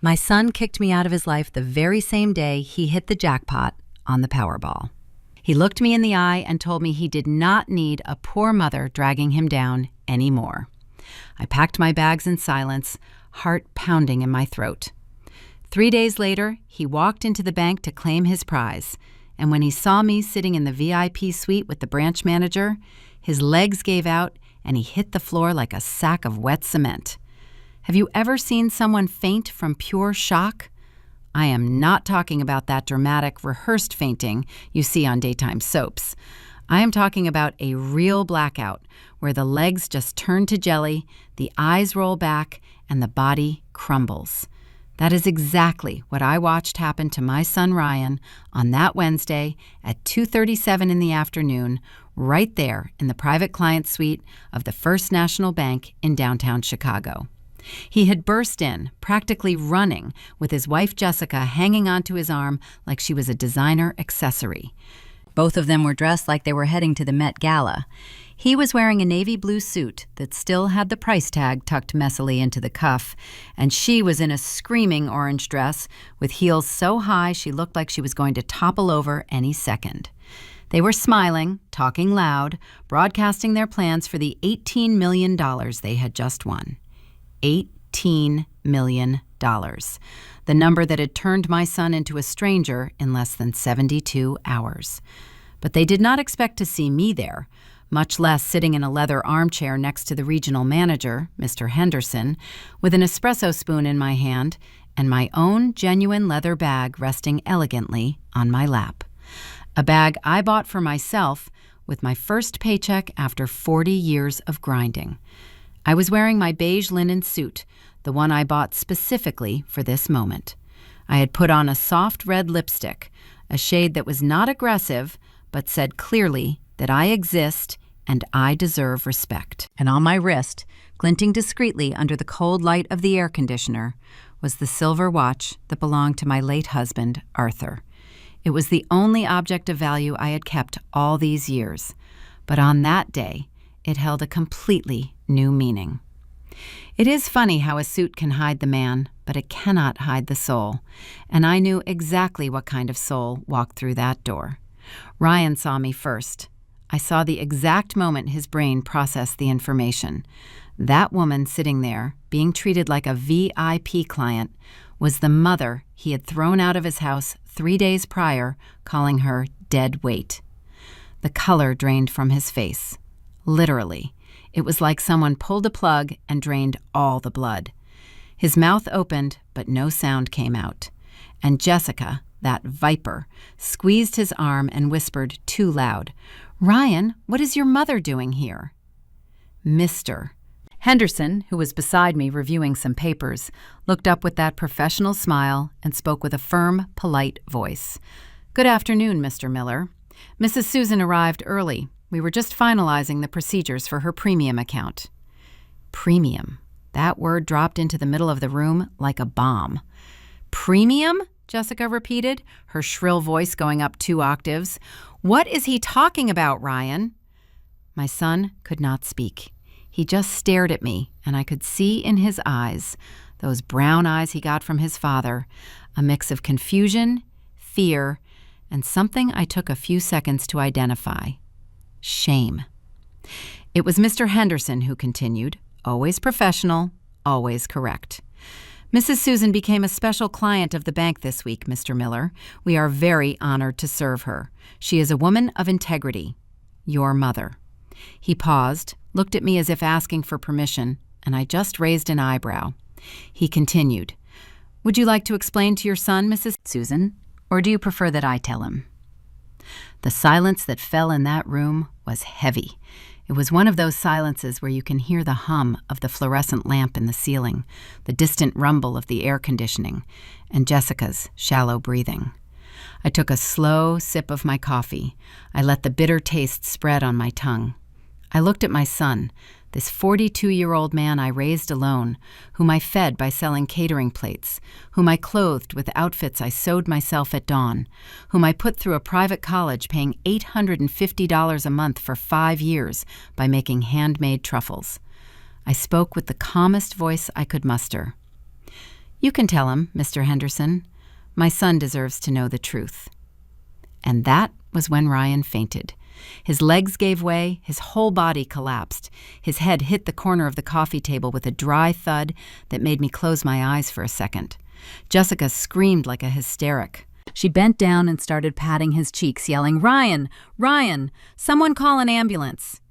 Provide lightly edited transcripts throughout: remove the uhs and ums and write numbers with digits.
My son kicked me out of his life the very same day he hit the jackpot on the Powerball. He looked me in the eye and told me he did not need a poor mother dragging him down anymore. I packed my bags in silence, heart pounding in my throat. 3 days later, he walked into the bank to claim his prize, and when he saw me sitting in the VIP suite with the branch manager, his legs gave out and he hit the floor like a sack of wet cement. Have you ever seen someone faint from pure shock? I am not talking about that dramatic, rehearsed fainting you see on daytime soaps. I am talking about a real blackout where the legs just turn to jelly, the eyes roll back, and the body crumbles. That is exactly what I watched happen to my son Ryan on that Wednesday at 2:37 in the afternoon, right there in the private client suite of the First National Bank in downtown Chicago. He had burst in, practically running, with his wife Jessica hanging onto his arm like she was a designer accessory. Both of them were dressed like they were heading to the Met Gala. He was wearing a navy blue suit that still had the price tag tucked messily into the cuff, and she was in a screaming orange dress with heels so high she looked like she was going to topple over any second. They were smiling, talking loud, broadcasting their plans for the $18 million they had just won. $18 million. The number that had turned my son into a stranger in less than 72 hours. But they did not expect to see me there, much less sitting in a leather armchair next to the regional manager, Mr. Henderson, with an espresso spoon in my hand and my own genuine leather bag resting elegantly on my lap. A bag I bought for myself with my first paycheck after 40 years of grinding. I was wearing my beige linen suit, the one I bought specifically for this moment. I had put on a soft red lipstick, a shade that was not aggressive, but said clearly that I exist and I deserve respect. And on my wrist, glinting discreetly under the cold light of the air conditioner, was the silver watch that belonged to my late husband, Arthur. It was the only object of value I had kept all these years, but on that day, it held a completely new meaning. It is funny how a suit can hide the man, but it cannot hide the soul, and I knew exactly what kind of soul walked through that door. Ryan saw me first. I saw the exact moment his brain processed the information. That woman sitting there, being treated like a VIP client, was the mother he had thrown out of his house 3 days prior, calling her dead weight. The color drained from his face. Literally. It was like someone pulled a plug and drained all the blood. His mouth opened, but no sound came out. And Jessica, that viper, squeezed his arm and whispered too loud, "Ryan, what is your mother doing here?" Mr. Henderson, who was beside me reviewing some papers, looked up with that professional smile and spoke with a firm, polite voice. "Good afternoon, Mr. Miller. Mrs. Susan arrived early. We were just finalizing the procedures for her premium account." Premium. That word dropped into the middle of the room like a bomb. "Premium?" Jessica repeated, her shrill voice going up 2 octaves. "What is he talking about, Ryan?" My son could not speak. He just stared at me, and I could see in his eyes, those brown eyes he got from his father, a mix of confusion, fear, and something I took a few seconds to identify. Shame. It was Mr. Henderson who continued, always professional, always correct. "Mrs. Susan became a special client of the bank this week, Mr. Miller. We are very honored to serve her. She is a woman of integrity. Your mother." He paused, looked at me as if asking for permission, and I just raised an eyebrow. He continued, "Would you like to explain to your son, Mrs. Susan, or do you prefer that I tell him?" The silence that fell in that room was heavy. It was one of those silences where you can hear the hum of the fluorescent lamp in the ceiling, the distant rumble of the air conditioning, and Jessica's shallow breathing. I took a slow sip of my coffee. I let the bitter taste spread on my tongue. I looked at my son, this 42-year-old man I raised alone, whom I fed by selling catering plates, whom I clothed with outfits I sewed myself at dawn, whom I put through a private college paying $850 a month for 5 years by making handmade truffles. I spoke with the calmest voice I could muster. "You can tell him, Mr. Henderson. My son deserves to know the truth." And that was when Ryan fainted. His legs gave way, his whole body collapsed. His head hit the corner of the coffee table with a dry thud that made me close my eyes for a second. Jessica screamed like a hysteric. She bent down and started patting his cheeks, yelling, "Ryan! Ryan! Someone call an ambulance!"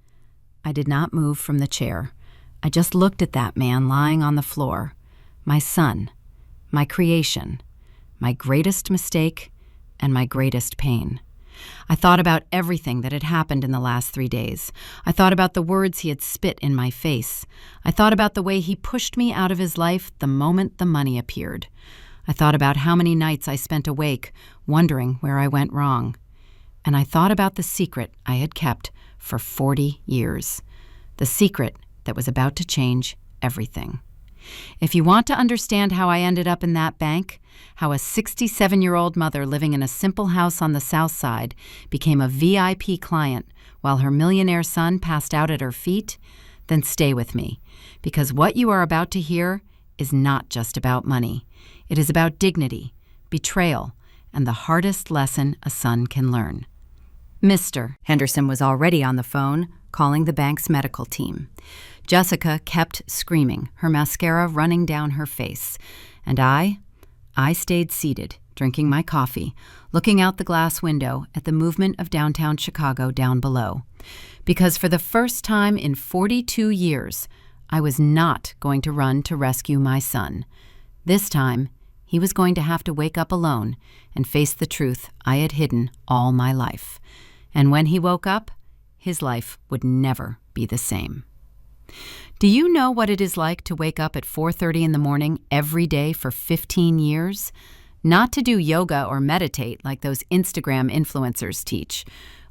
I did not move from the chair. I just looked at that man lying on the floor. My son, my creation, my greatest mistake, and my greatest pain. I thought about everything that had happened in the last 3 days. I thought about the words he had spit in my face. I thought about the way he pushed me out of his life the moment the money appeared. I thought about how many nights I spent awake, wondering where I went wrong. And I thought about the secret I had kept for 40 years. The secret that was about to change everything. If you want to understand how I ended up in that bank, how a 67-year-old mother living in a simple house on the South Side became a VIP client while her millionaire son passed out at her feet, then stay with me, because what you are about to hear is not just about money. It is about dignity, betrayal, and the hardest lesson a son can learn. Mr. Henderson was already on the phone, calling the bank's medical team. Jessica kept screaming, her mascara running down her face. And I stayed seated, drinking my coffee, looking out the glass window at the movement of downtown Chicago down below. Because for the first time in 42 years, I was not going to run to rescue my son. This time, he was going to have to wake up alone and face the truth I had hidden all my life. And when he woke up, his life would never be the same. Do you know what it is like to wake up at 4:30 in the morning every day for 15 years? Not to do yoga or meditate like those Instagram influencers teach.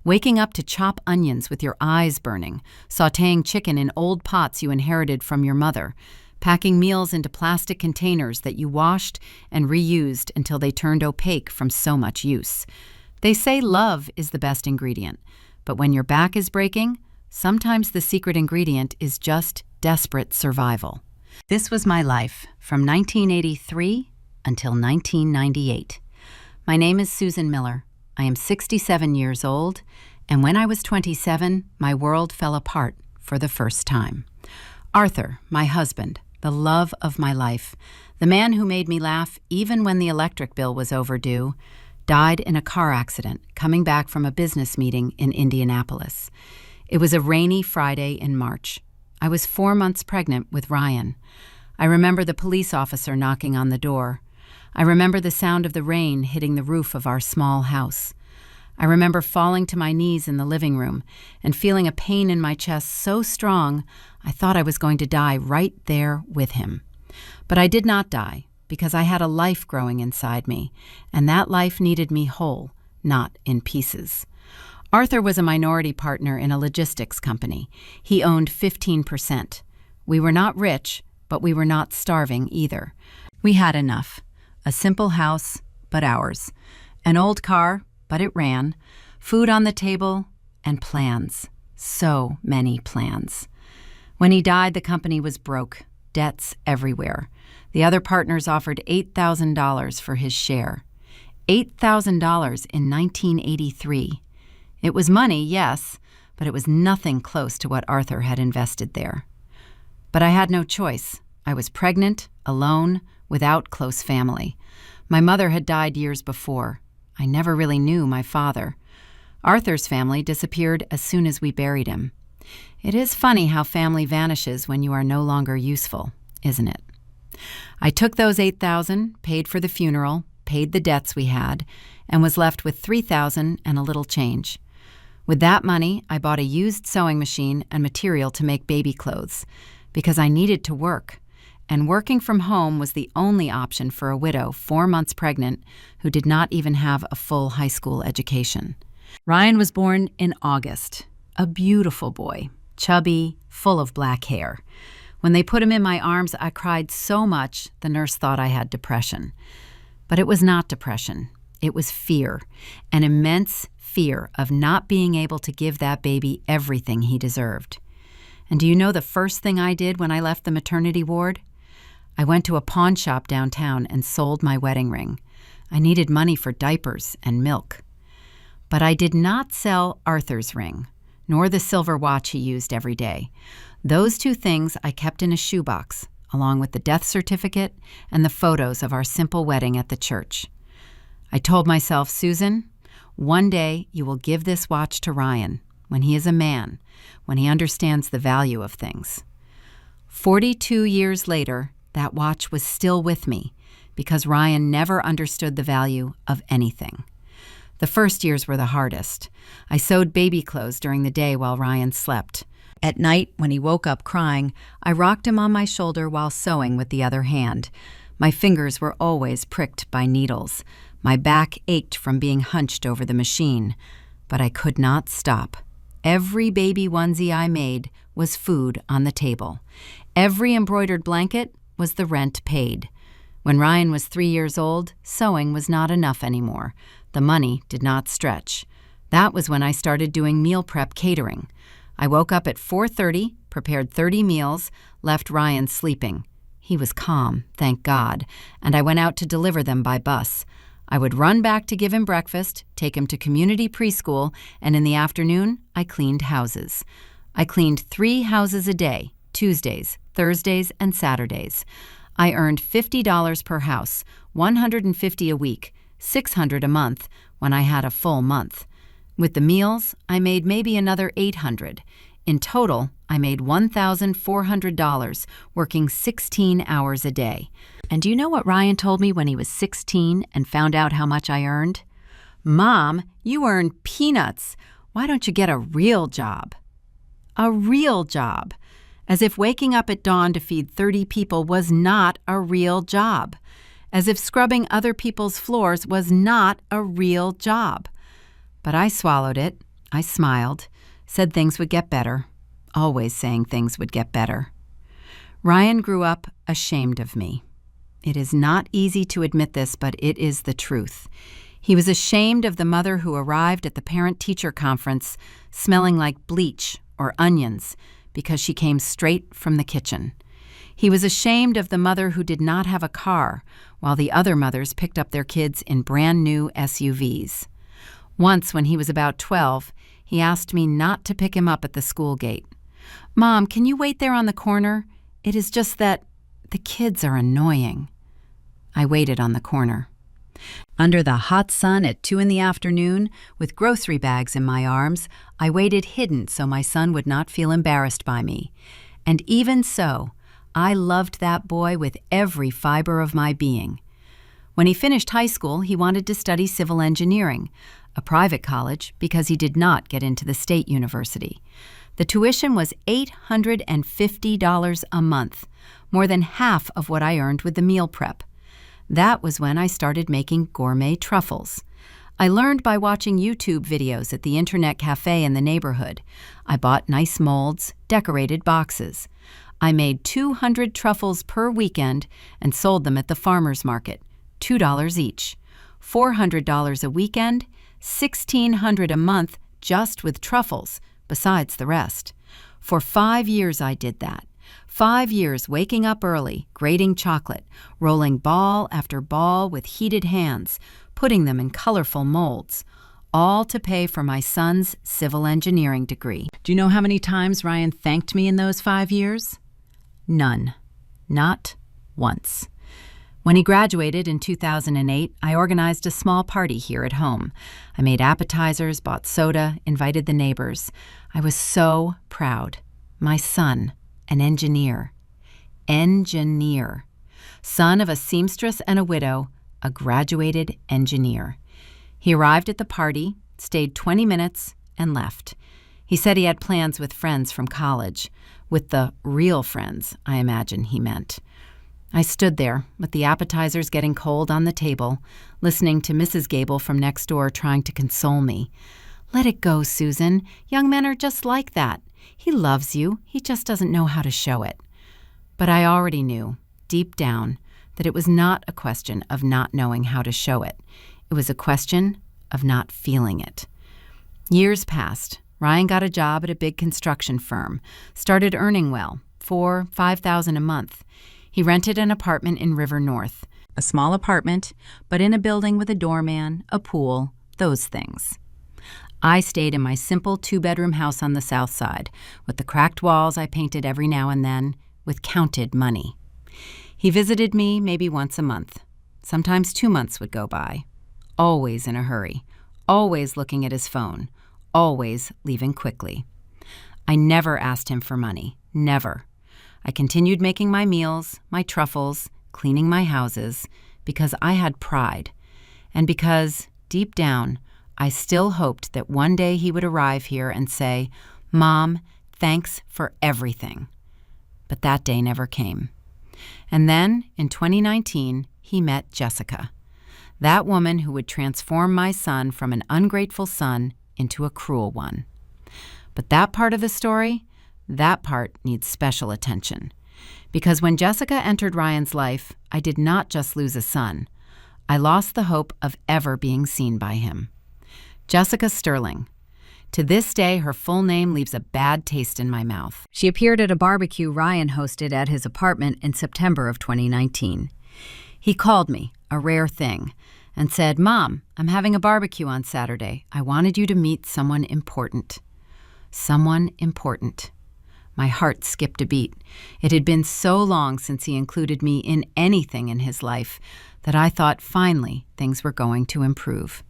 Waking up to chop onions with your eyes burning, sautéing chicken in old pots you inherited from your mother, packing meals into plastic containers that you washed and reused until they turned opaque from so much use. They say love is the best ingredient, but when your back is breaking, sometimes the secret ingredient is just desperate survival. This was my life from 1983 until 1998. My name is Susan Miller. I am 67 years old, and when I was 27, my world fell apart for the first time. Arthur, my husband, the love of my life, the man who made me laugh even when the electric bill was overdue, died in a car accident coming back from a business meeting in Indianapolis. It was a rainy Friday in March. I was 4 months pregnant with Ryan. I remember the police officer knocking on the door. I remember the sound of the rain hitting the roof of our small house. I remember falling to my knees in the living room and feeling a pain in my chest so strong I thought I was going to die right there with him. But I did not die because I had a life growing inside me, and that life needed me whole, not in pieces. Arthur was a minority partner in a logistics company. He owned 15%. We were not rich, but we were not starving either. We had enough. A simple house, but ours. An old car, but it ran. Food on the table, and plans. So many plans. When he died, the company was broke. Debts everywhere. The other partners offered $8,000 for his share. $8,000 in 1983. It was money, yes, but it was nothing close to what Arthur had invested there. But I had no choice. I was pregnant, alone, without close family. My mother had died years before. I never really knew my father. Arthur's family disappeared as soon as we buried him. It is funny how family vanishes when you are no longer useful, isn't it? I took those $8,000, paid for the funeral, paid the debts we had, and was left with $3,000 and a little change. With that money, I bought a used sewing machine and material to make baby clothes, because I needed to work, and working from home was the only option for a widow 4 months pregnant who did not even have a full high school education. Ryan was born in August, a beautiful boy, chubby, full of black hair. When they put him in my arms, I cried so much the nurse thought I had depression. But it was not depression. It was fear, an immense fear of not being able to give that baby everything he deserved. And do you know the first thing I did when I left the maternity ward? I went to a pawn shop downtown and sold my wedding ring. I needed money for diapers and milk. But I did not sell Arthur's ring, nor the silver watch he used every day. Those two things I kept in a shoebox, along with the death certificate and the photos of our simple wedding at the church. I told myself, Susan, one day you will give this watch to Ryan when he is a man, when he understands the value of things. 42 years later, that watch was still with me because Ryan never understood the value of anything. The first years were the hardest. I sewed baby clothes during the day while Ryan slept. At night, when he woke up crying, I rocked him on my shoulder while sewing with the other hand. My fingers were always pricked by needles. My back ached from being hunched over the machine. But I could not stop. Every baby onesie I made was food on the table. Every embroidered blanket was the rent paid. When Ryan was 3 years old, sewing was not enough anymore. The money did not stretch. That was when I started doing meal prep catering. I woke up at 4:30, prepared 30 meals, left Ryan sleeping. He was calm, thank God, and I went out to deliver them by bus. I would run back to give him breakfast, take him to community preschool, and in the afternoon, I cleaned houses. I cleaned 3 houses a day, Tuesdays, Thursdays, and Saturdays. I earned $50 per house, $150 a week, $600 a month when I had a full month. With the meals, I made maybe another $800. In total, I made $1,400 working 16 hours a day. And do you know what Ryan told me when he was 16 and found out how much I earned? Mom, you earn peanuts. Why don't you get a real job? A real job. As if waking up at dawn to feed 30 people was not a real job. As if scrubbing other people's floors was not a real job. But I swallowed it. I smiled, said things would get better, always saying things would get better. Ryan grew up ashamed of me. It is not easy to admit this, but it is the truth. He was ashamed of the mother who arrived at the parent-teacher conference smelling like bleach or onions because she came straight from the kitchen. He was ashamed of the mother who did not have a car while the other mothers picked up their kids in brand new SUVs. Once, when he was about 12, he asked me not to pick him up at the school gate. Mom, can you wait there on the corner? It is just that the kids are annoying. I waited on the corner. Under the hot sun at 2 p.m, with grocery bags in my arms, I waited hidden so my son would not feel embarrassed by me. And even so, I loved that boy with every fiber of my being. When he finished high school, he wanted to study civil engineering, a private college, because he did not get into the state university. The tuition was $850 a month, more than half of what I earned with the meal prep. That was when I started making gourmet truffles. I learned by watching YouTube videos at the internet cafe in the neighborhood. I bought nice molds, decorated boxes. I made 200 truffles per weekend and sold them at the farmer's market, $2 each. $400 a weekend, $1,600 a month just with truffles, besides the rest. For 5 years I did that. 5 years waking up early, grating chocolate, rolling ball after ball with heated hands, putting them in colorful molds, all to pay for my son's civil engineering degree. Do you know how many times Ryan thanked me in those 5 years? None. Not once. When he graduated in 2008, I organized a small party here at home. I made appetizers, bought soda, invited the neighbors. I was so proud. My son, an engineer. Engineer. Son of a seamstress and a widow, a graduated engineer. He arrived at the party, stayed 20 minutes, and left. He said he had plans with friends from college. With the real friends, I imagine he meant. I stood there, with the appetizers getting cold on the table, listening to Mrs. Gable from next door trying to console me. Let it go, Susan. Young men are just like that. He loves you. He just doesn't know how to show it. But I already knew, deep down, that it was not a question of not knowing how to show it. It was a question of not feeling it. Years passed. Ryan got a job at a big construction firm, started earning well, $4,000 to $5,000 a month. He rented an apartment in River North, a small apartment, but in a building with a doorman, a pool, those things. I stayed in my simple 2-bedroom house on the south side, with the cracked walls I painted every now and then, with counted money. He visited me maybe once a month. Sometimes 2 months would go by. Always in a hurry, always looking at his phone, always leaving quickly. I never asked him for money, never. I continued making my meals, my truffles, cleaning my houses, because I had pride, and because, deep down, I still hoped that one day he would arrive here and say, "Mom, thanks for everything." But that day never came. And then, in 2019, he met Jessica, that woman who would transform my son from an ungrateful son into a cruel one. But that part of the story, that part needs special attention. Because when Jessica entered Ryan's life, I did not just lose a son. I lost the hope of ever being seen by him. Jessica Sterling. To this day, her full name leaves a bad taste in my mouth. She appeared at a barbecue Ryan hosted at his apartment in September of 2019. He called me, a rare thing, and said, "Mom, I'm having a barbecue on Saturday. I wanted you to meet someone important." Someone important. My heart skipped a beat. It had been so long since he included me in anything in his life that I thought finally things were going to improve.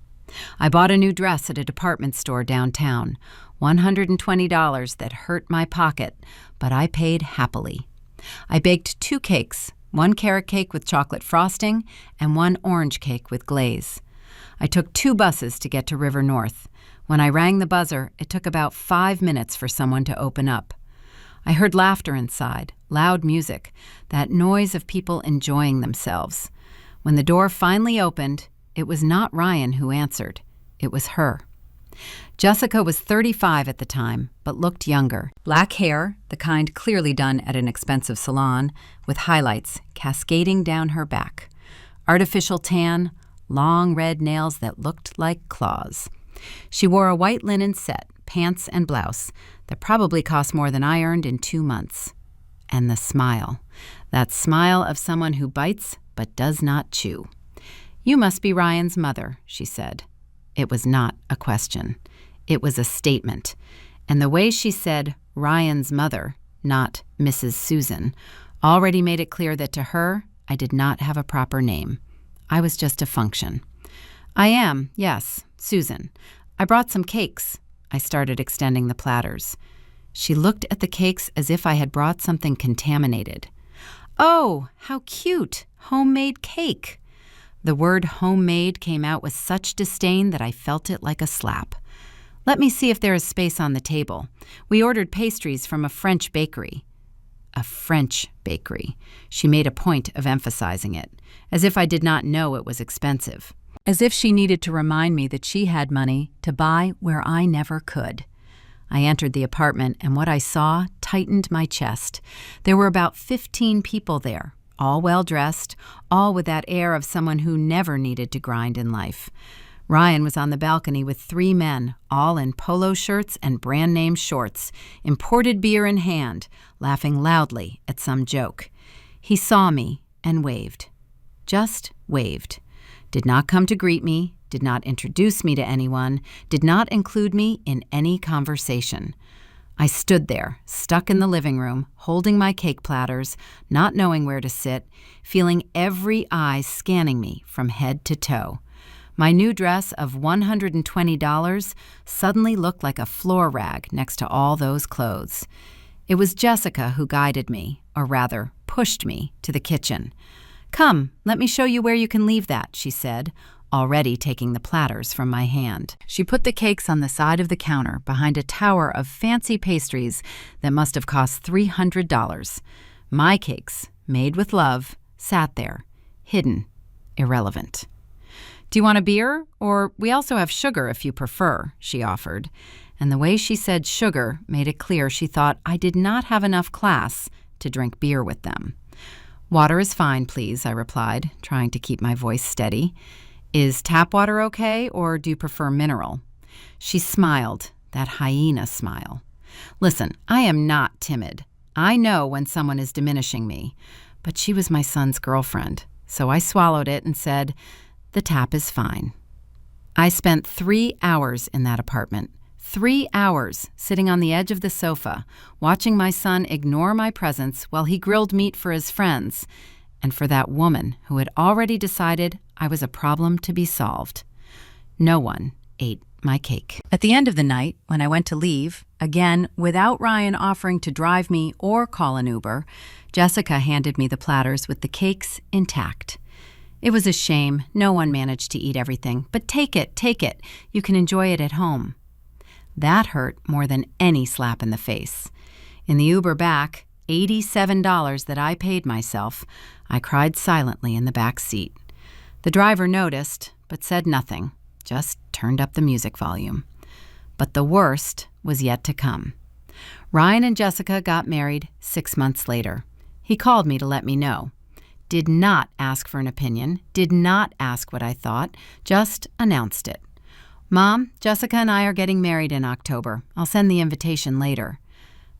I bought a new dress at a department store downtown, $120 that hurt my pocket, but I paid happily. I baked 2 cakes, 1 carrot cake with chocolate frosting and 1 orange cake with glaze. I took 2 buses to get to River North. When I rang the buzzer, it took about 5 minutes for someone to open up. I heard laughter inside, loud music, that noise of people enjoying themselves. When the door finally opened, it was not Ryan who answered. It was her. Jessica was 35 at the time, but looked younger. Black hair, the kind clearly done at an expensive salon, with highlights cascading down her back. Artificial tan, long red nails that looked like claws. She wore a white linen set, pants and blouse, that probably cost more than I earned in 2 months. And the smile. That smile of someone who bites but does not chew. "You must be Ryan's mother," she said. It was not a question. It was a statement. And the way she said Ryan's mother, not Mrs. Susan, already made it clear that to her, I did not have a proper name. I was just a function. "I am, yes, Susan. I brought some cakes." I started extending the platters. She looked at the cakes as if I had brought something contaminated. "Oh, how cute! Homemade cake." The word homemade came out with such disdain that I felt it like a slap. "Let me see if there is space on the table. We ordered pastries from a French bakery." A French bakery. She made a point of emphasizing it, as if I did not know it was expensive. As if she needed to remind me that she had money to buy where I never could. I entered the apartment, and what I saw tightened my chest. There were about 15 people there, all well-dressed, all with that air of someone who never needed to grind in life. Ryan was on the balcony with 3 men, all in polo shirts and brand-name shorts, imported beer in hand, laughing loudly at some joke. He saw me and waved. Just waved. Did not come to greet me, did not introduce me to anyone, did not include me in any conversation. I stood there, stuck in the living room, holding my cake platters, not knowing where to sit, feeling every eye scanning me from head to toe. My new dress of $120 suddenly looked like a floor rag next to all those clothes. It was Jessica who guided me, or rather, pushed me, to the kitchen. "Come, let me show you where you can leave that," she said, already taking the platters from my hand. She put the cakes on the side of the counter behind a tower of fancy pastries that must have cost $300. My cakes, made with love, sat there, hidden, irrelevant. "Do you want a beer? Or we also have sugar if you prefer," she offered. And the way she said sugar made it clear she thought I did not have enough class to drink beer with them. "Water is fine, please," I replied, trying to keep my voice steady. "Is tap water okay, or do you prefer mineral?" She smiled, that hyena smile. "Listen, I am not timid. I know when someone is diminishing me. But she was my son's girlfriend, so I swallowed it and said, "The tap is fine." I spent 3 hours in that apartment. 3 hours sitting on the edge of the sofa, watching my son ignore my presence while he grilled meat for his friends, and for that woman who had already decided I was a problem to be solved. No one ate my cake. At the end of the night, when I went to leave, again, without Ryan offering to drive me or call an Uber, Jessica handed me the platters with the cakes intact. It was a shame. No one managed to eat everything, but take it. You can enjoy it at home. That hurt more than any slap in the face. In the Uber back, $87 that I paid myself, I cried silently in the back seat. The driver noticed, but said nothing, just turned up the music volume. But the worst was yet to come. Ryan and Jessica got married 6 months later. He called me to let me know. Did not ask for an opinion, did not ask what I thought, just announced it. "Mom, Jessica and I are getting married in October. I'll send the invitation later."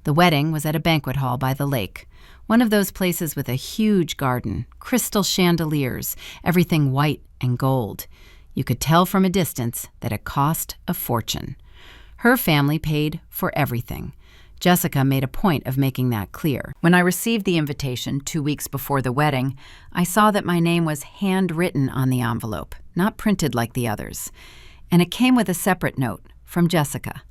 The wedding was at a banquet hall by the lake, one of those places with a huge garden, crystal chandeliers, everything white and gold. You could tell from a distance that it cost a fortune. Her family paid for everything. Jessica made a point of making that clear. When I received the invitation 2 weeks before the wedding, I saw that my name was handwritten on the envelope, not printed like the others. And it came with a separate note from Jessica.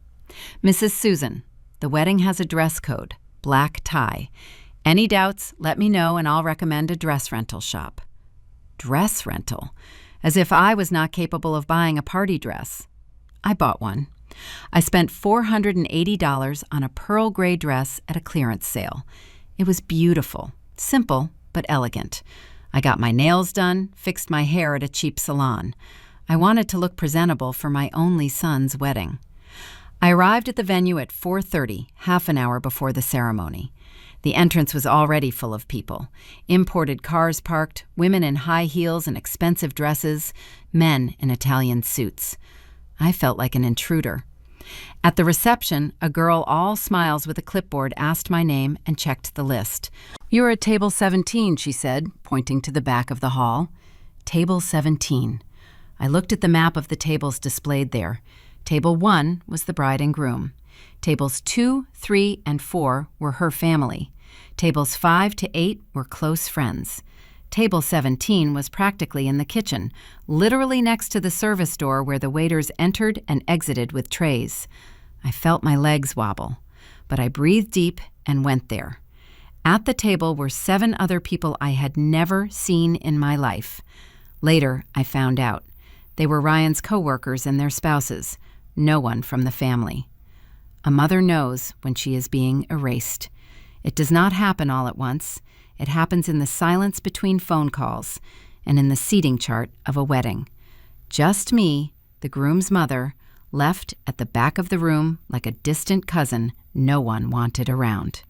"Mrs. Susan, the wedding has a dress code, black tie. Any doubts, let me know and I'll recommend a dress rental shop." Dress rental? As if I was not capable of buying a party dress. I bought one. I spent $480 on a pearl gray dress at a clearance sale. It was beautiful, simple but elegant. I got my nails done, fixed my hair at a cheap salon. I wanted to look presentable for my only son's wedding. I arrived at the venue at 4:30, half an hour before the ceremony. The entrance was already full of people. Imported cars parked, women in high heels and expensive dresses, men in Italian suits. I felt like an intruder. At the reception, a girl all smiles with a clipboard asked my name and checked the list. "You're at table 17, she said, pointing to the back of the hall. Table 17. I looked at the map of the tables displayed there. Table 1 was the bride and groom. Tables 2, 3, and 4 were her family. Tables 5 to 8 were close friends. Table 17 was practically in the kitchen, literally next to the service door where the waiters entered and exited with trays. I felt my legs wobble, but I breathed deep and went there. At the table were 7 other people I had never seen in my life. Later, I found out. They were Ryan's co-workers and their spouses, no one from the family. A mother knows when she is being erased. It does not happen all at once. It happens in the silence between phone calls and in the seating chart of a wedding. Just me, the groom's mother, left at the back of the room like a distant cousin no one wanted around.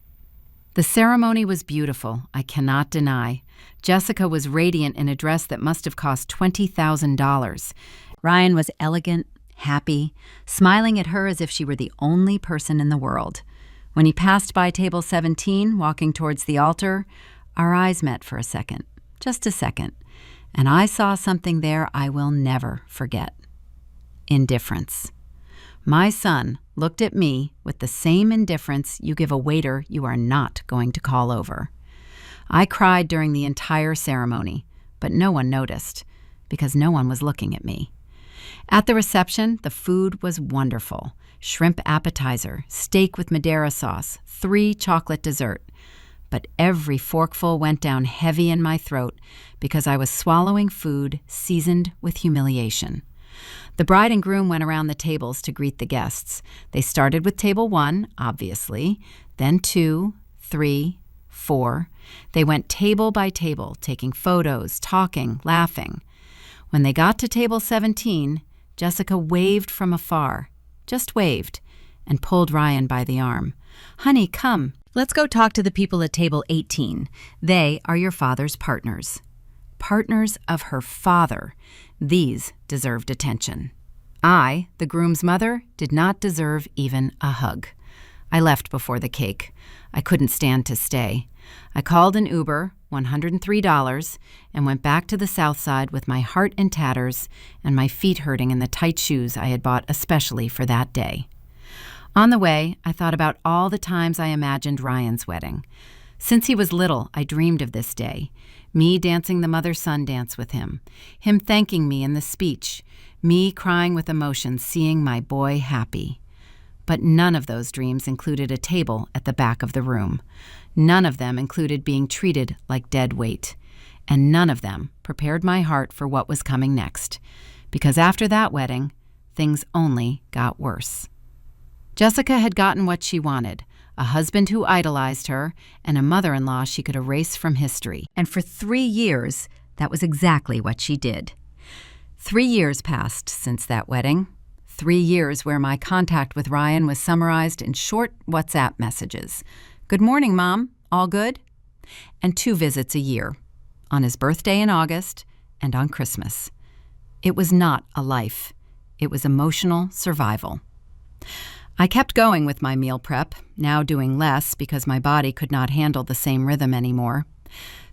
The ceremony was beautiful, I cannot deny. Jessica was radiant in a dress that must have cost $20,000. Ryan was elegant, happy, smiling at her as if she were the only person in the world. When he passed by table 17, walking towards the altar, our eyes met for a second, just a second, and I saw something there I will never forget. Indifference. My son looked at me with the same indifference you give a waiter you are not going to call over. I cried during the entire ceremony, but no one noticed, because no one was looking at me. At the reception, the food was wonderful. Shrimp appetizer, steak with Madeira sauce, 3 chocolate dessert. But every forkful went down heavy in my throat because I was swallowing food seasoned with humiliation. The bride and groom went around the tables to greet the guests. They started with table 1, obviously, then 2, 3, 4. They went table by table, taking photos, talking, laughing. When they got to table 17, Jessica waved from afar, just waved, and pulled Ryan by the arm. "Honey, come. Let's go talk to the people at table 18. They are your father's partners." Partners of her father. These deserved attention. I, the groom's mother, did not deserve even a hug. I left before the cake. I couldn't stand to stay. I called an Uber, $103, and went back to the South Side with my heart in tatters and my feet hurting in the tight shoes I had bought especially for that day. On the way, I thought about all the times I imagined Ryan's wedding. Since he was little, I dreamed of this day. Me dancing the mother-son dance with him thanking me in the speech, me crying with emotion seeing my boy happy. But none of those dreams included a table at the back of the room. None of them included being treated like dead weight. And none of them prepared my heart for what was coming next. Because after that wedding, things only got worse. Jessica had gotten what she wanted, a husband who idolized her, and a mother-in-law she could erase from history. And for 3 years, that was exactly what she did. 3 years passed since that wedding. 3 years where my contact with Ryan was summarized in short WhatsApp messages. Good morning, Mom. All good? And 2 visits a year, on his birthday in August and on Christmas. It was not a life. It was emotional survival. I kept going with my meal prep, now doing less because my body could not handle the same rhythm anymore.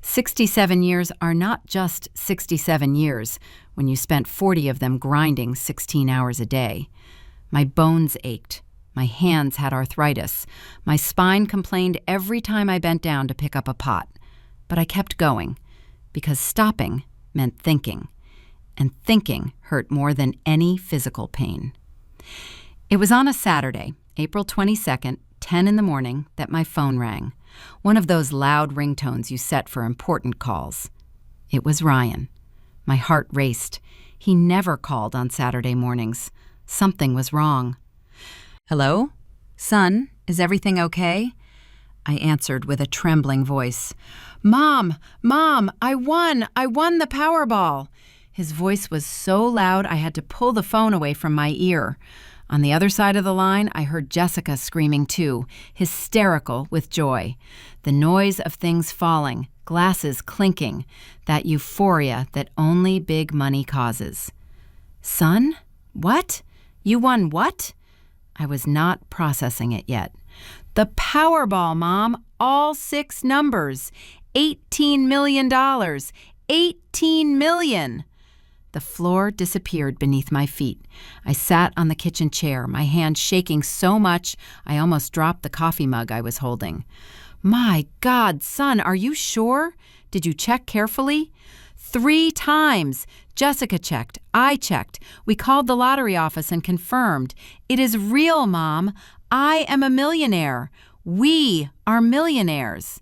67 years are not just 67 years when you spent 40 of them grinding 16 hours a day. My bones ached. My hands had arthritis. My spine complained every time I bent down to pick up a pot. But I kept going because stopping meant thinking, and thinking hurt more than any physical pain. It was on a Saturday, April 22nd, 10 in the morning, that my phone rang. One of those loud ringtones you set for important calls. It was Ryan. My heart raced. He never called on Saturday mornings. Something was wrong. Hello? Son, is everything okay? I answered with a trembling voice. Mom, I won the Powerball. His voice was so loud I had to pull the phone away from my ear. On the other side of the line, I heard Jessica screaming too, hysterical with joy. The noise of things falling, glasses clinking, that euphoria that only big money causes. Son? What? You won what? I was not processing it yet. The Powerball, Mom, all 6 numbers. $18 million. $18 million. The floor disappeared beneath my feet. I sat on the kitchen chair, my hand shaking so much I almost dropped the coffee mug I was holding. My God, son, are you sure? Did you check carefully? 3 times. Jessica checked. I checked. We called the lottery office and confirmed. It is real, Mom. I am a millionaire. We are millionaires.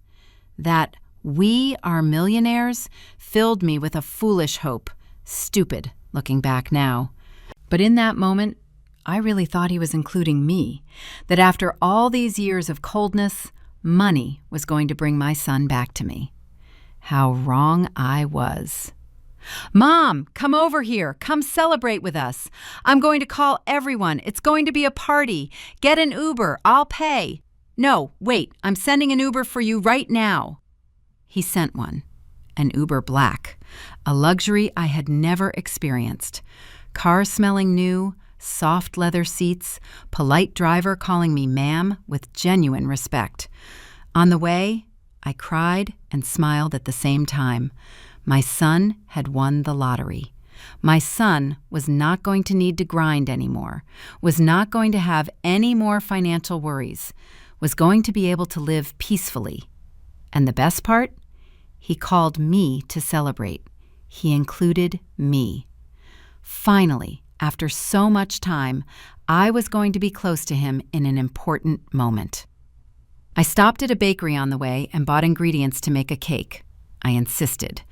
That "we are millionaires" filled me with a foolish hope. Stupid, looking back now. But in that moment, I really thought he was including me, that after all these years of coldness, money was going to bring my son back to me. How wrong I was. Mom, come over here. Come celebrate with us. I'm going to call everyone. It's going to be a party. Get an Uber. I'll pay. No, wait, I'm sending an Uber for you right now. He sent one. An Uber Black, a luxury I had never experienced. Car smelling new, soft leather seats, polite driver calling me ma'am with genuine respect. On the way, I cried and smiled at the same time. My son had won the lottery. My son was not going to need to grind anymore, was not going to have any more financial worries, was going to be able to live peacefully. And the best part? He called me to celebrate. He included me. Finally, after so much time, I was going to be close to him in an important moment. I stopped at a bakery on the way and bought ingredients to make a cake. I insisted.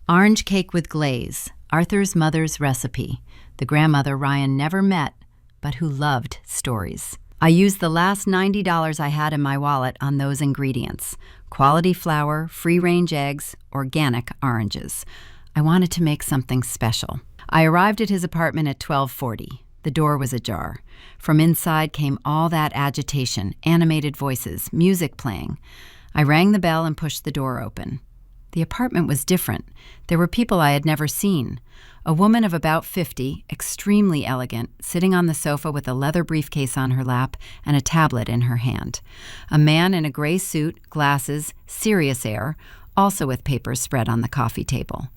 Orange cake with glaze, Arthur's mother's recipe, the grandmother Ryan never met, but who loved stories. I used the last $90 I had in my wallet on those ingredients. Quality flour, free-range eggs, organic oranges. I wanted to make something special. I arrived at his apartment at 12:40. The door was ajar. From inside came all that agitation, animated voices, music playing. I rang the bell and pushed the door open. The apartment was different. There were people I had never seen. A woman of about 50, extremely elegant, sitting on the sofa with a leather briefcase on her lap and a tablet in her hand. A man in a gray suit, glasses, serious air, also with papers spread on the coffee table.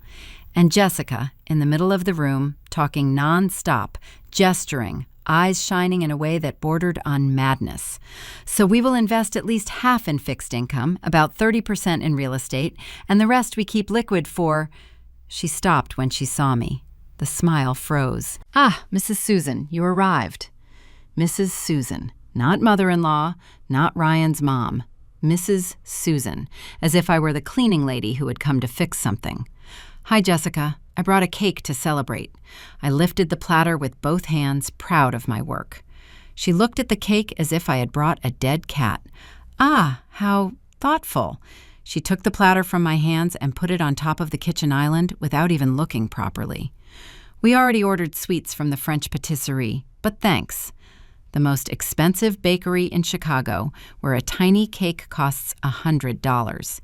And Jessica, in the middle of the room, talking nonstop, gesturing, eyes shining in a way that bordered on madness. So we will invest at least half in fixed income, about 30% in real estate, and the rest we keep liquid for... She stopped when she saw me. The smile froze. "Ah, Mrs. Susan, you arrived." Mrs. Susan, not mother-in-law, not Ryan's mom. Mrs. Susan, as if I were the cleaning lady who had come to fix something. "Hi, Jessica. I brought a cake to celebrate." I lifted the platter with both hands, proud of my work. She looked at the cake as if I had brought a dead cat. "Ah, how thoughtful." She took the platter from my hands and put it on top of the kitchen island without even looking properly. "We already ordered sweets from the French patisserie, but thanks." The most expensive bakery in Chicago, where a tiny cake costs $100.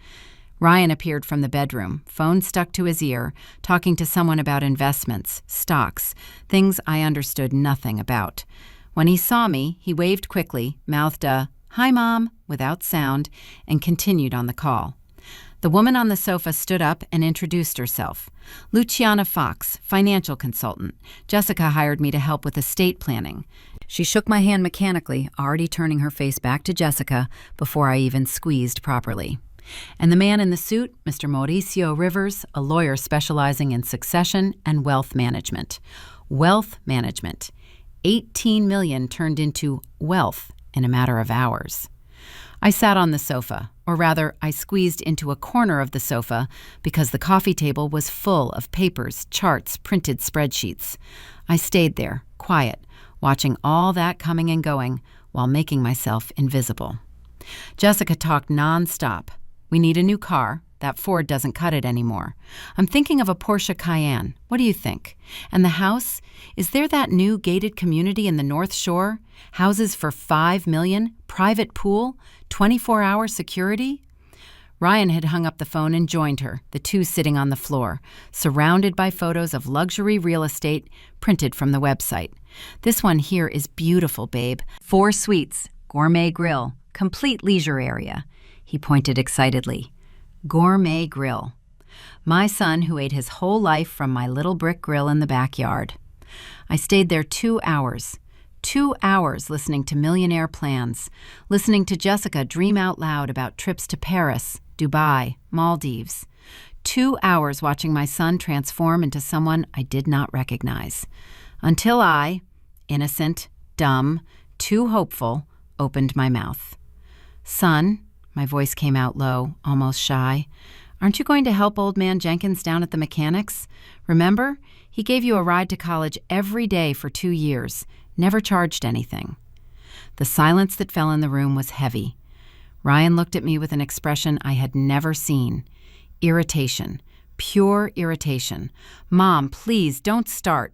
Ryan appeared from the bedroom, phone stuck to his ear, talking to someone about investments, stocks, things I understood nothing about. When he saw me, he waved quickly, mouthed a "Hi, Mom," without sound, and continued on the call. The woman on the sofa stood up and introduced herself. "Luciana Fox, financial consultant. Jessica hired me to help with estate planning." She shook my hand mechanically, already turning her face back to Jessica before I even squeezed properly. And the man in the suit, Mr. Mauricio Rivers, a lawyer specializing in succession and wealth management. Wealth management. 18 million turned into wealth in a matter of hours. I sat on the sofa, or rather, I squeezed into a corner of the sofa because the coffee table was full of papers, charts, printed spreadsheets. I stayed there, quiet, watching all that coming and going while making myself invisible. Jessica talked nonstop. "We need a new car. That Ford doesn't cut it anymore. I'm thinking of a Porsche Cayenne. What do you think? And the house? Is there that new gated community in the North Shore? Houses for $5 million? Private pool? 24-hour security?" Ryan had hung up the phone and joined her, the two sitting on the floor, surrounded by photos of luxury real estate printed from the website. "This one here is beautiful, babe. 4 suites, gourmet grill, complete leisure area." He pointed excitedly. Gourmet grill. My son, who ate his whole life from my little brick grill in the backyard. I stayed there 2 hours. 2 hours listening to Millionaire plans, listening to Jessica dream out loud about trips to Paris, Dubai, Maldives. 2 hours watching my son transform into someone I did not recognize. Until I, innocent, dumb, too hopeful, opened my mouth. "Son," my voice came out low, almost shy, "aren't you going to help old man Jenkins down at the mechanics? Remember? He gave you a ride to college every day for 2 years, never charged anything." The silence that fell in the room was heavy. Ryan looked at me with an expression I had never seen. Irritation. Pure irritation. "Mom, please, don't start."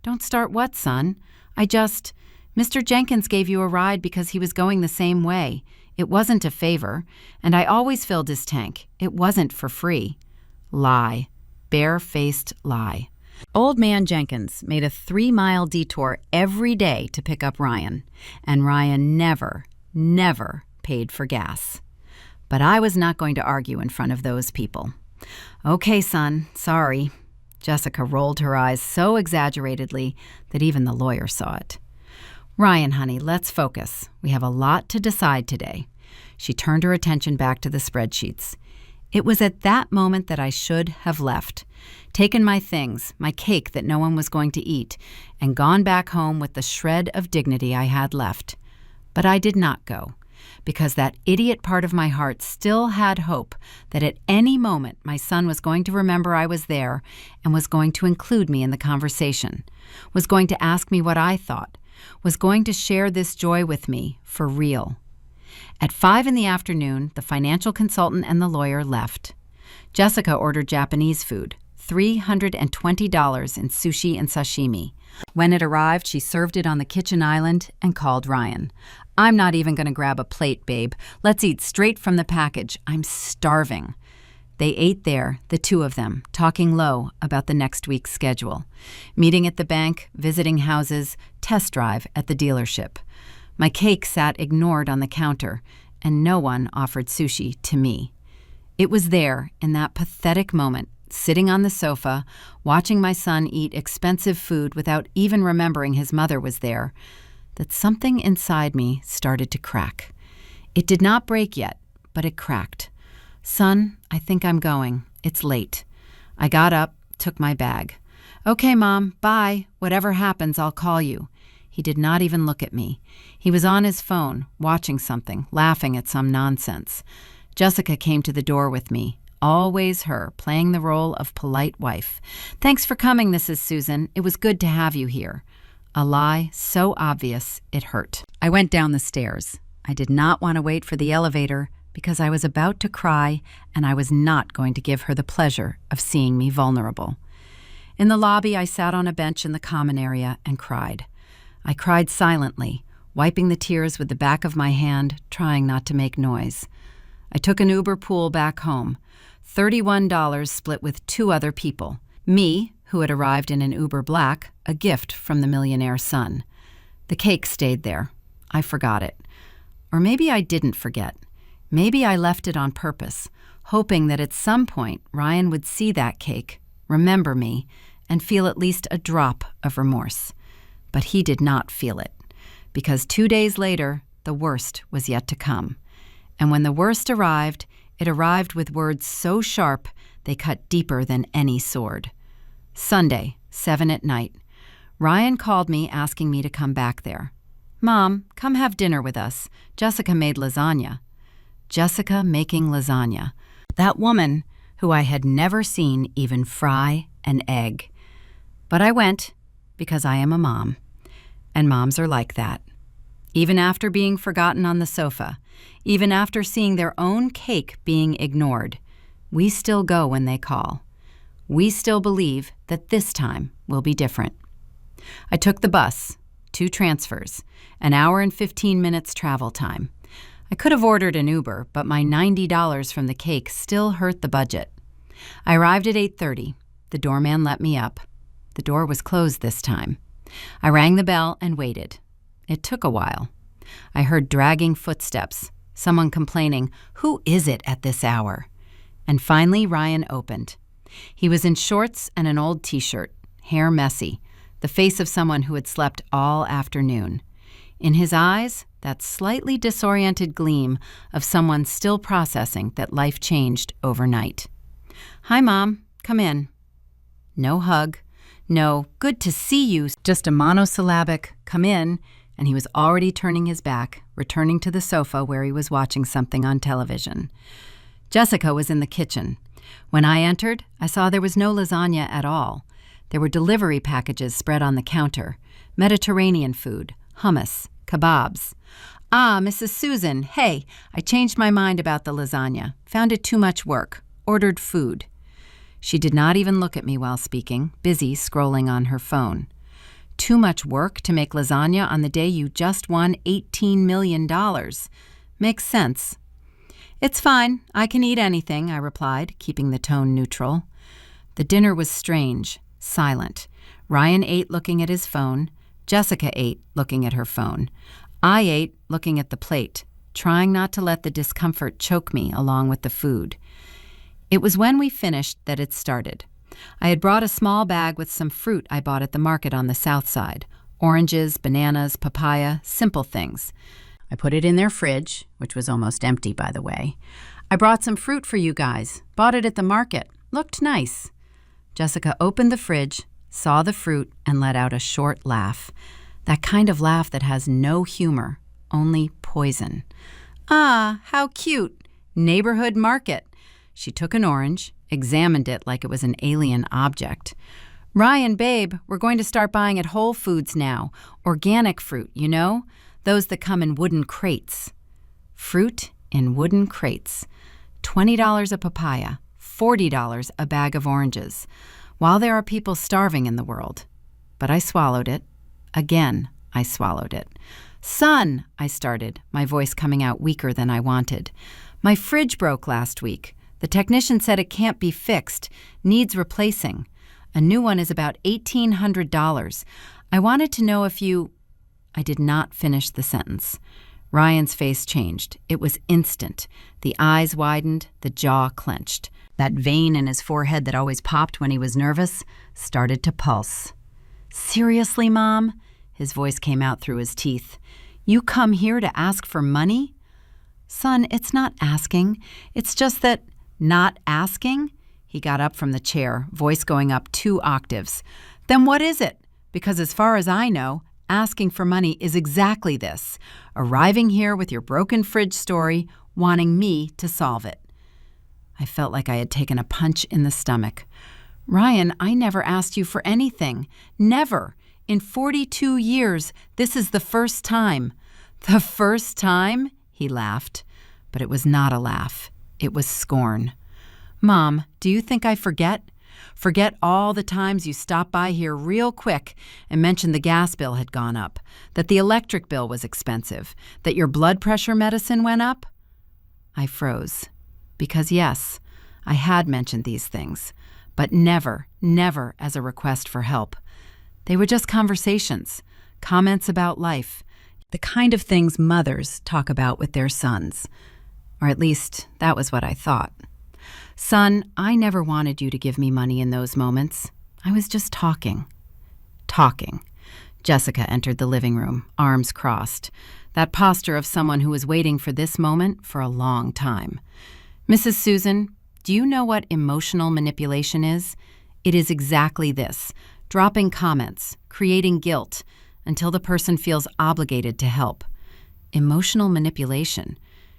"Don't start what, son? Mr. Jenkins gave you a ride because he was going the same way. It wasn't a favor, and I always filled his tank. It wasn't for free." Lie. Bare-faced lie. Old man Jenkins made a 3-mile detour every day to pick up Ryan, and Ryan never paid for gas. But I was not going to argue in front of those people. "Okay, son, sorry." Jessica rolled her eyes so exaggeratedly that even the lawyer saw it. "Ryan, honey, let's focus. We have a lot to decide today." She turned her attention back to the spreadsheets. It was at that moment that I should have left, taken my things, my cake that no one was going to eat, and gone back home with the shred of dignity I had left. But I did not go, because that idiot part of my heart still had hope that at any moment my son was going to remember I was there and was going to include me in the conversation, was going to ask me what I thought, was going to share this joy with me for real. At 5 p.m, the financial consultant and the lawyer left. Jessica ordered Japanese food, $320 in sushi and sashimi. When it arrived, she served it on the kitchen island and called Ryan. "I'm not even going to grab a plate, babe. Let's eat straight from the package. I'm starving." They ate there, the two of them, talking low about the next week's schedule. Meeting at the bank, visiting houses, test drive at the dealership. My cake sat ignored on the counter, and no one offered sushi to me. It was there, in that pathetic moment, sitting on the sofa, watching my son eat expensive food without even remembering his mother was there, that something inside me started to crack. It did not break yet, but it cracked. "Son, I think I'm going. It's late." I got up, took my bag. "Okay, Mom, bye. Whatever happens, I'll call you." He did not even look at me. He was on his phone, watching something, laughing at some nonsense. Jessica came to the door with me, always her, playing the role of polite wife. "Thanks for coming, Mrs. Susan. It was good to have you here." A lie so obvious it hurt. I went down the stairs. I did not want to wait for the elevator because I was about to cry and I was not going to give her the pleasure of seeing me vulnerable. In the lobby, I sat on a bench in the common area and cried. I cried silently, wiping the tears with the back of my hand, trying not to make noise. I took an Uber pool back home, $31 split with 2 other people. Me, who had arrived in an Uber Black, a gift from the Millionaire son. The cake stayed there. I forgot it. Or maybe I didn't forget. Maybe I left it on purpose, hoping that at some point Ryan would see that cake, remember me, and feel at least a drop of remorse. But he did not feel it, because 2 days later, the worst was yet to come. And when the worst arrived, it arrived with words so sharp they cut deeper than any sword. Sunday, 7 at night. Ryan called me asking me to come back there. "Mom, come have dinner with us. Jessica made lasagna." Jessica making lasagna. That woman who I had never seen even fry an egg. But I went because I am a mom. And moms are like that. Even after being forgotten on the sofa, even after seeing their own cake being ignored, we still go when they call. We still believe that this time will be different. I took the bus, 2 transfers, an hour and 15 minutes travel time. I could have ordered an Uber, but my $90 from the cake still hurt the budget. I arrived at 8:30. The doorman let me up. The door was closed this time. I rang the bell and waited. It took a while. I heard dragging footsteps, someone complaining, "Who is it at this hour?" And finally Ryan opened. He was in shorts and an old t-shirt, hair messy, the face of someone who had slept all afternoon. In his eyes, that slightly disoriented gleam of someone still processing that life changed overnight. "Hi, Mom. Come in." No hug. No, "Good to see you," just a monosyllabic, "Come in," and he was already turning his back, returning to the sofa where he was watching something on television. Jessica was in the kitchen. When I entered, I saw there was no lasagna at all. There were delivery packages spread on the counter, Mediterranean food, hummus, kebabs. "Ah, Mrs. Susan, hey, I changed my mind about the lasagna. Found it too much work. Ordered food." She did not even look at me while speaking, busy scrolling on her phone. Too much work to make lasagna on the day you just won $18 million. Makes sense. "It's fine. I can eat anything," I replied, keeping the tone neutral. The dinner was strange, silent. Ryan ate looking at his phone. Jessica ate looking at her phone. I ate looking at the plate, trying not to let the discomfort choke me along with the food. It was when we finished that it started. I had brought a small bag with some fruit I bought at the market on the south side. Oranges, bananas, papaya, simple things. I put it in their fridge, which was almost empty, by the way. "I brought some fruit for you guys. Bought it at the market. Looked nice." Jessica opened the fridge, saw the fruit, and let out a short laugh. That kind of laugh that has no humor, only poison. "Ah, how cute. Neighborhood market." She took an orange, examined it like it was an alien object. "Ryan, babe, we're going to start buying at Whole Foods now. Organic fruit, you know? Those that come in wooden crates." Fruit in wooden crates. $20 a papaya, $40 a bag of oranges, while there are people starving in the world. But I swallowed it. Again, I swallowed it. "Son," I started, my voice coming out weaker than I wanted. "My fridge broke last week. The technician said it can't be fixed, needs replacing. A new one is about $1,800. I wanted to know if you—" I did not finish the sentence. Ryan's face changed. It was instant. The eyes widened, the jaw clenched. That vein in his forehead that always popped when he was nervous started to pulse. "Seriously, Mom?" His voice came out through his teeth. "You come here to ask for money?" "Son, it's not asking. It's just that—" "Not asking?" He got up from the chair, voice going up 2 octaves. "Then what is it? Because as far as I know, asking for money is exactly this. Arriving here with your broken fridge story, wanting me to solve it." I felt like I had taken a punch in the stomach. "Ryan, I never asked you for anything. Never. In 42 years, this is the first time." "The first time?" He laughed. But it was not a laugh. It was scorn. "Mom, do you think I forget? Forget all the times you stopped by here real quick and mentioned the gas bill had gone up, that the electric bill was expensive, that your blood pressure medicine went up?" I froze. Because yes, I had mentioned these things, but never, never as a request for help. They were just conversations, comments about life, the kind of things mothers talk about with their sons. Or at least, that was what I thought. "Son, I never wanted you to give me money in those moments. I was just talking." Talking. Jessica entered the living room, arms crossed, that posture of someone who was waiting for this moment for a long time. "Mrs. Susan, do you know what emotional manipulation is? It is exactly this, dropping comments, creating guilt, until the person feels obligated to help. Emotional manipulation.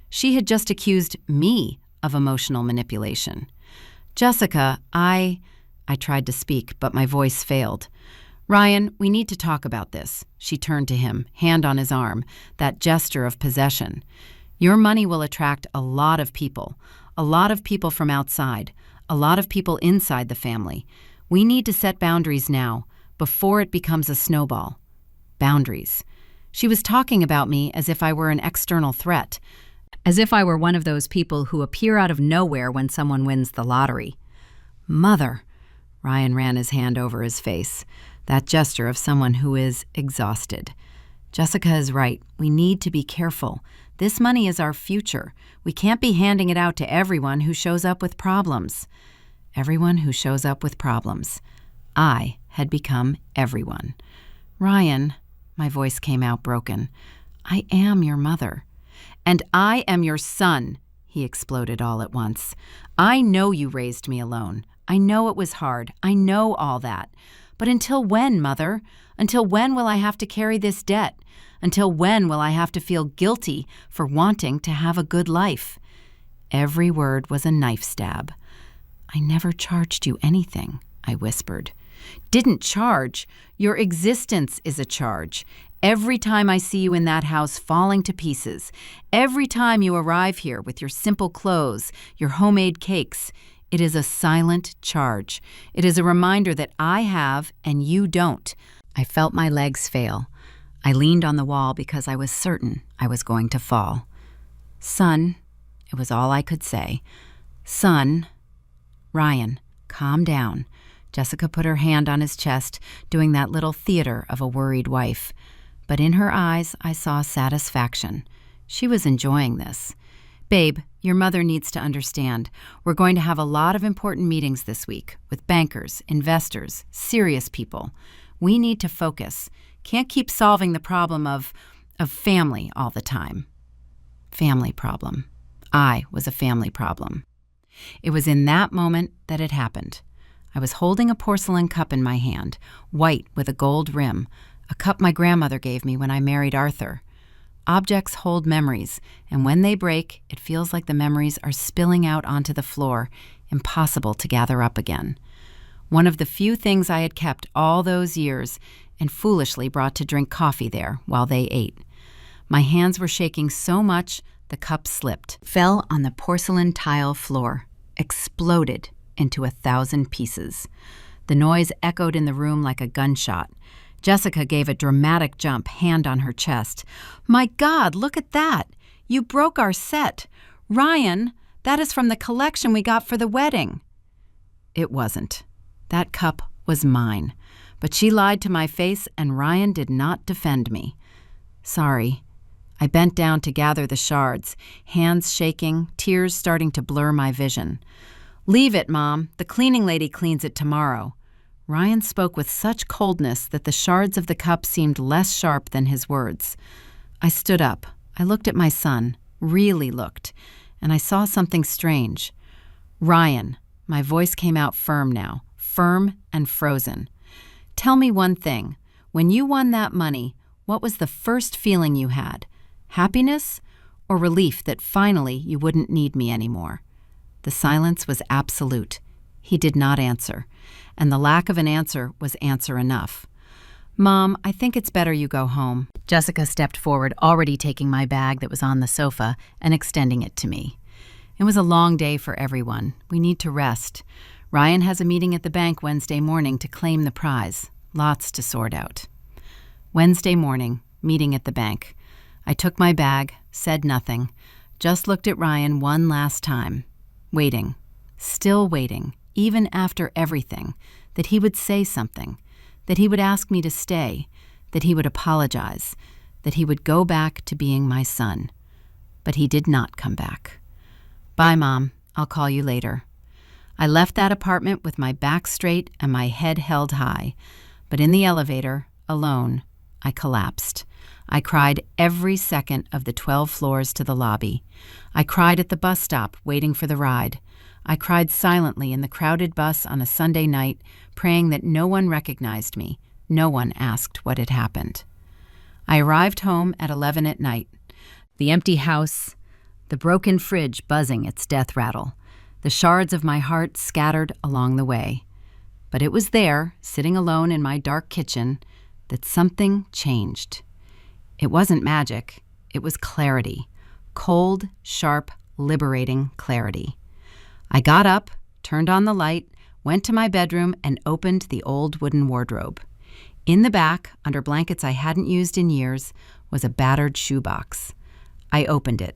She had just accused me of emotional manipulation. "Jessica, I tried to speak, but my voice failed. "Ryan, we need to talk about this." She turned to him, hand on his arm, that gesture of possession. "Your money will attract a lot of people from outside, a lot of people inside the family. We need to set boundaries now, before it becomes a snowball." Boundaries. She was talking about me as if I were an external threat, as if I were one of those people who appear out of nowhere when someone wins the lottery. "Mother!" Ryan ran his hand over his face, that gesture of someone who is exhausted. "Jessica is right. We need to be careful. This money is our future. We can't be handing it out to everyone who shows up with problems." Everyone who shows up with problems. I had become everyone. "Ryan," my voice came out broken, "I am your mother." "And I am your son," he exploded all at once. "I know you raised me alone. I know it was hard. I know all that. But until when, Mother? Until when will I have to carry this debt? Until when will I have to feel guilty for wanting to have a good life?" Every word was a knife stab. "I never charged you anything," I whispered. "Didn't charge? Your existence is a charge. Every time I see you in that house falling to pieces, every time you arrive here with your simple clothes, your homemade cakes, it is a silent charge. It is a reminder that I have and you don't." I felt my legs fail. I leaned on the wall because I was certain I was going to fall. "Son," it was all I could say. "Son." "Ryan, calm down." Jessica put her hand on his chest, doing that little theater of a worried wife. But in her eyes, I saw satisfaction. She was enjoying this. "Babe, your mother needs to understand. We're going to have a lot of important meetings this week with bankers, investors, serious people. We need to focus. Can't keep solving the problem of family all the time." Family problem. I was a family problem. It was in that moment that it happened. I was holding a porcelain cup in my hand, white with a gold rim, a cup my grandmother gave me when I married Arthur. Objects hold memories, and when they break, it feels like the memories are spilling out onto the floor, impossible to gather up again. One of the few things I had kept all those years and foolishly brought to drink coffee there while they ate. My hands were shaking so much the cup slipped, fell on the porcelain tile floor, exploded into 1,000 pieces. The noise echoed in the room like a gunshot. Jessica gave a dramatic jump, hand on her chest. "My God, look at that! You broke our set! Ryan, that is from the collection we got for the wedding." It wasn't. That cup was mine. But she lied to my face, and Ryan did not defend me. "Sorry." I bent down to gather the shards, hands shaking, tears starting to blur my vision. "Leave it, Mom. The cleaning lady cleans it tomorrow." Ryan spoke with such coldness that the shards of the cup seemed less sharp than his words. I stood up. I looked at my son, really looked, and I saw something strange. "Ryan," my voice came out firm now, firm and frozen. "Tell me one thing. When you won that money, what was the first feeling you had? Happiness or relief that finally you wouldn't need me anymore?" The silence was absolute. He did not answer, and the lack of an answer was answer enough. "Mom, I think it's better you go home." Jessica stepped forward, already taking my bag that was on the sofa and extending it to me. "It was a long day for everyone. We need to rest. Ryan has a meeting at the bank Wednesday morning to claim the prize. Lots to sort out." Wednesday morning, meeting at the bank. I took my bag, said nothing, just looked at Ryan one last time, waiting, still waiting, even after everything, that he would say something, that he would ask me to stay, that he would apologize, that he would go back to being my son. But he did not come back. "Bye, Mom. I'll call you later." I left that apartment with my back straight and my head held high, but in the elevator, alone, I collapsed. I cried every second of the 12 floors to the lobby. I cried at the bus stop, waiting for the ride. I cried silently in the crowded bus on a Sunday night, praying that no one recognized me, no one asked what had happened. I arrived home at 11 at night. The empty house, the broken fridge buzzing its death rattle, the shards of my heart scattered along the way. But it was there, sitting alone in my dark kitchen, that something changed. It wasn't magic. It was clarity. Cold, sharp, liberating clarity. I got up, turned on the light, went to my bedroom, and opened the old wooden wardrobe. In the back, under blankets I hadn't used in years, was a battered shoebox. I opened it.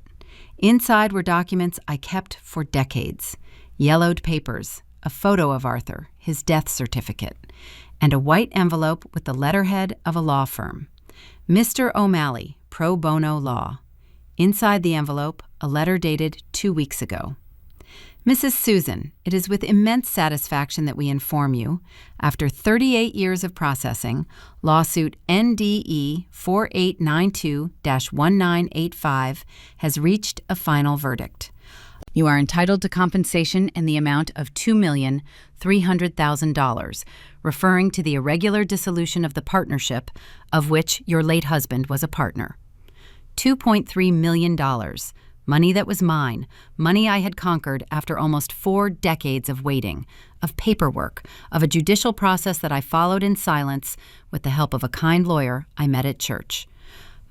Inside were documents I kept for decades. Yellowed papers, a photo of Arthur, his death certificate, and a white envelope with the letterhead of a law firm. Mr. O'Malley, Pro Bono Law. Inside the envelope, a letter dated 2 weeks ago. "Mrs. Susan, it is with immense satisfaction that we inform you, after 38 years of processing, lawsuit NDE 4892-1985 has reached a final verdict. You are entitled to compensation in the amount of $2,300,000, referring to the irregular dissolution of the partnership of which your late husband was a partner. $2.3 million, money that was mine, money I had conquered after almost 4 decades of waiting, of paperwork, of a judicial process that I followed in silence with the help of a kind lawyer I met at church.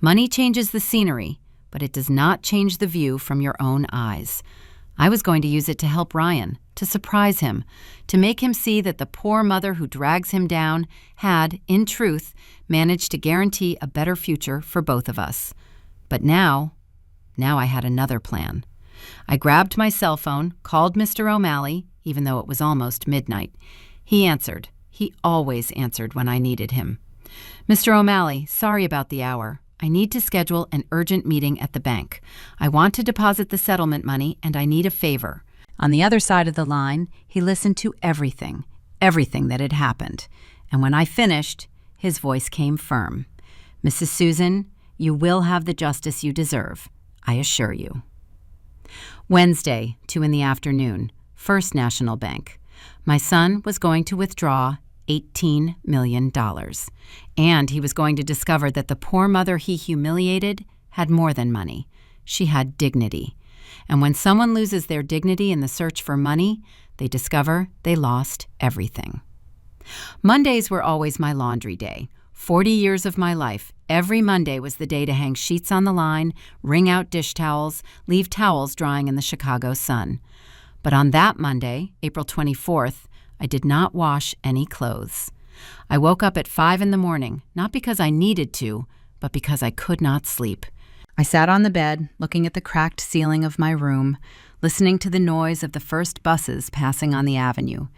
Money changes the scenery, but it does not change the view from your own eyes. I was going to use it to help Ryan, to surprise him, to make him see that the poor mother who drags him down had, in truth, managed to guarantee a better future for both of us. But now I had another plan. I grabbed my cell phone, called Mr. O'Malley, even though it was almost midnight. He answered. He always answered when I needed him. "Mr. O'Malley, sorry about the hour. I need to schedule an urgent meeting at the bank. I want to deposit the settlement money, and I need a favor." On the other side of the line, he listened to everything that had happened. And when I finished, his voice came firm. "Mrs. Susan, you will have the justice you deserve, I assure you." Wednesday, 2 p.m, First National Bank. My son was going to withdraw $18 million. And he was going to discover that the poor mother he humiliated had more than money. She had dignity. And when someone loses their dignity in the search for money, they discover they lost everything. Mondays were always my laundry day. 40 years of my life, every Monday was the day to hang sheets on the line, wring out dish towels, leave towels drying in the Chicago sun. But on that Monday, April 24th, I did not wash any clothes. I woke up at 5 a.m, not because I needed to, but because I could not sleep. I sat on the bed, looking at the cracked ceiling of my room, listening to the noise of the first buses passing on the avenue,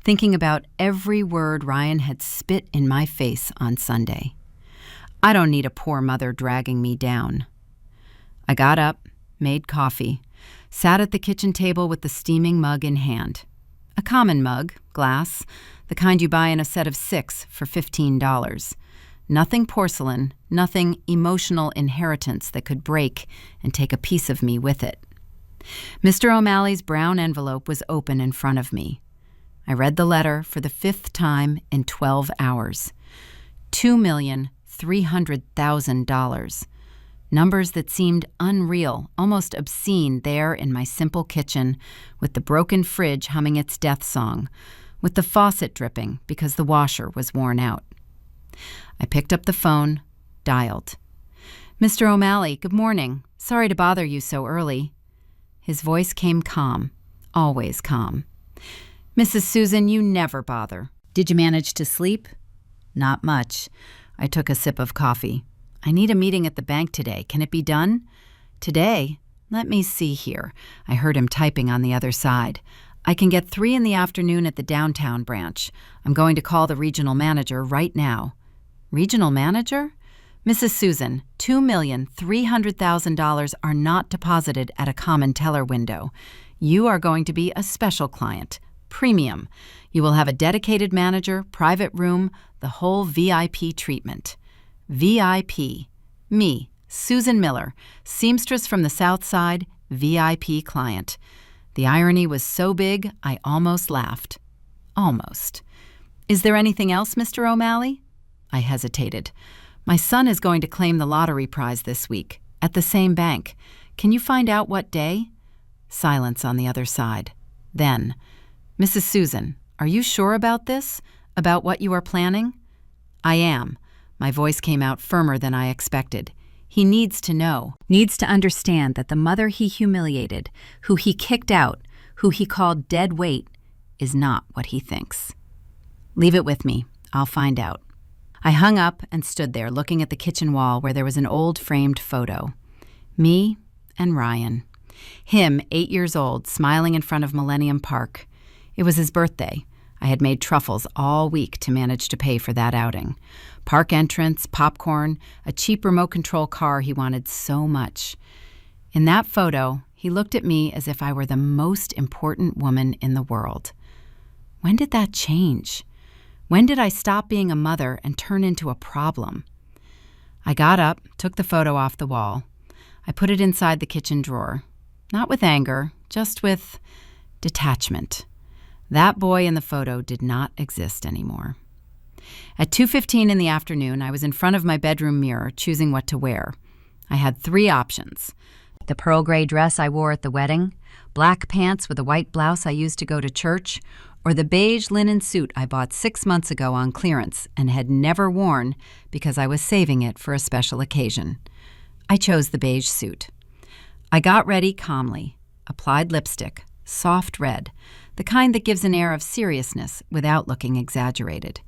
thinking about every word Ryan had spit in my face on Sunday. I don't need a poor mother dragging me down. I got up, made coffee, sat at the kitchen table with the steaming mug in hand. A common mug, glass, the kind you buy in a set of 6 for $15. Nothing porcelain, nothing emotional inheritance that could break and take a piece of me with it. Mr. O'Malley's brown envelope was open in front of me. I read the letter for the 5th time in 12 hours. $2,300,000. Numbers that seemed unreal, almost obscene there in my simple kitchen, with the broken fridge humming its death song, with the faucet dripping because the washer was worn out. I picked up the phone, dialed. "Mr. O'Malley, good morning. Sorry to bother you so early." His voice came calm, always calm. "Mrs. Susan, you never bother. Did you manage to sleep?" "Not much." I took a sip of coffee. "I need a meeting at the bank today. Can it be done?" "Today? Let me see here." I heard him typing on the other side. "I can get 3 in the afternoon at the downtown branch. I'm going to call the regional manager right now." "Regional manager?" "Mrs. Susan, $2,300,000 are not deposited at a common teller window. You are going to be a special client. Premium. You will have a dedicated manager, private room, the whole VIP treatment." VIP. Me, Susan Miller, seamstress from the South Side, VIP client. The irony was so big, I almost laughed. Almost. "Is there anything else, Mr. O'Malley?" I hesitated. "My son is going to claim the lottery prize this week, at the same bank. Can you find out what day?" Silence on the other side. Then, "Mrs. Susan, are you sure about this? About what you are planning?" "I am." My voice came out firmer than I expected. He needs to know, needs to understand that the mother he humiliated, who he kicked out, who he called dead weight, is not what he thinks. "Leave it with me. I'll find out." I hung up and stood there looking at the kitchen wall where there was an old framed photo. Me and Ryan. Him, 8 years old, smiling in front of Millennium Park. It was his birthday. I had made truffles all week to manage to pay for that outing. Park entrance, popcorn, a cheap remote control car he wanted so much. In that photo, he looked at me as if I were the most important woman in the world. When did that change? When did I stop being a mother and turn into a problem? I got up, took the photo off the wall. I put it inside the kitchen drawer. Not with anger, just with detachment. That boy in the photo did not exist anymore. At 2:15 in the afternoon, I was in front of my bedroom mirror, choosing what to wear. I had 3 options. The pearl gray dress I wore at the wedding, black pants with a white blouse I used to go to church, or the beige linen suit I bought 6 months ago on clearance and had never worn because I was saving it for a special occasion. I chose the beige suit. I got ready calmly, applied lipstick, soft red, the kind that gives an air of seriousness without looking exaggerated.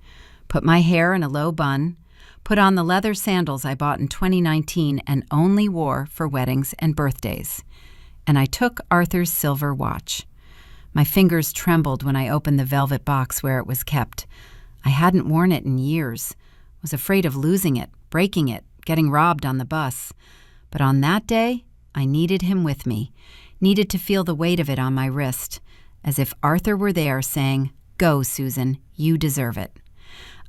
Put my hair in a low bun, put on the leather sandals I bought in 2019 and only wore for weddings and birthdays. And I took Arthur's silver watch. My fingers trembled when I opened the velvet box where it was kept. I hadn't worn it in years, was afraid of losing it, breaking it, getting robbed on the bus. But on that day, I needed him with me, needed to feel the weight of it on my wrist, as if Arthur were there saying, "Go, Susan, you deserve it."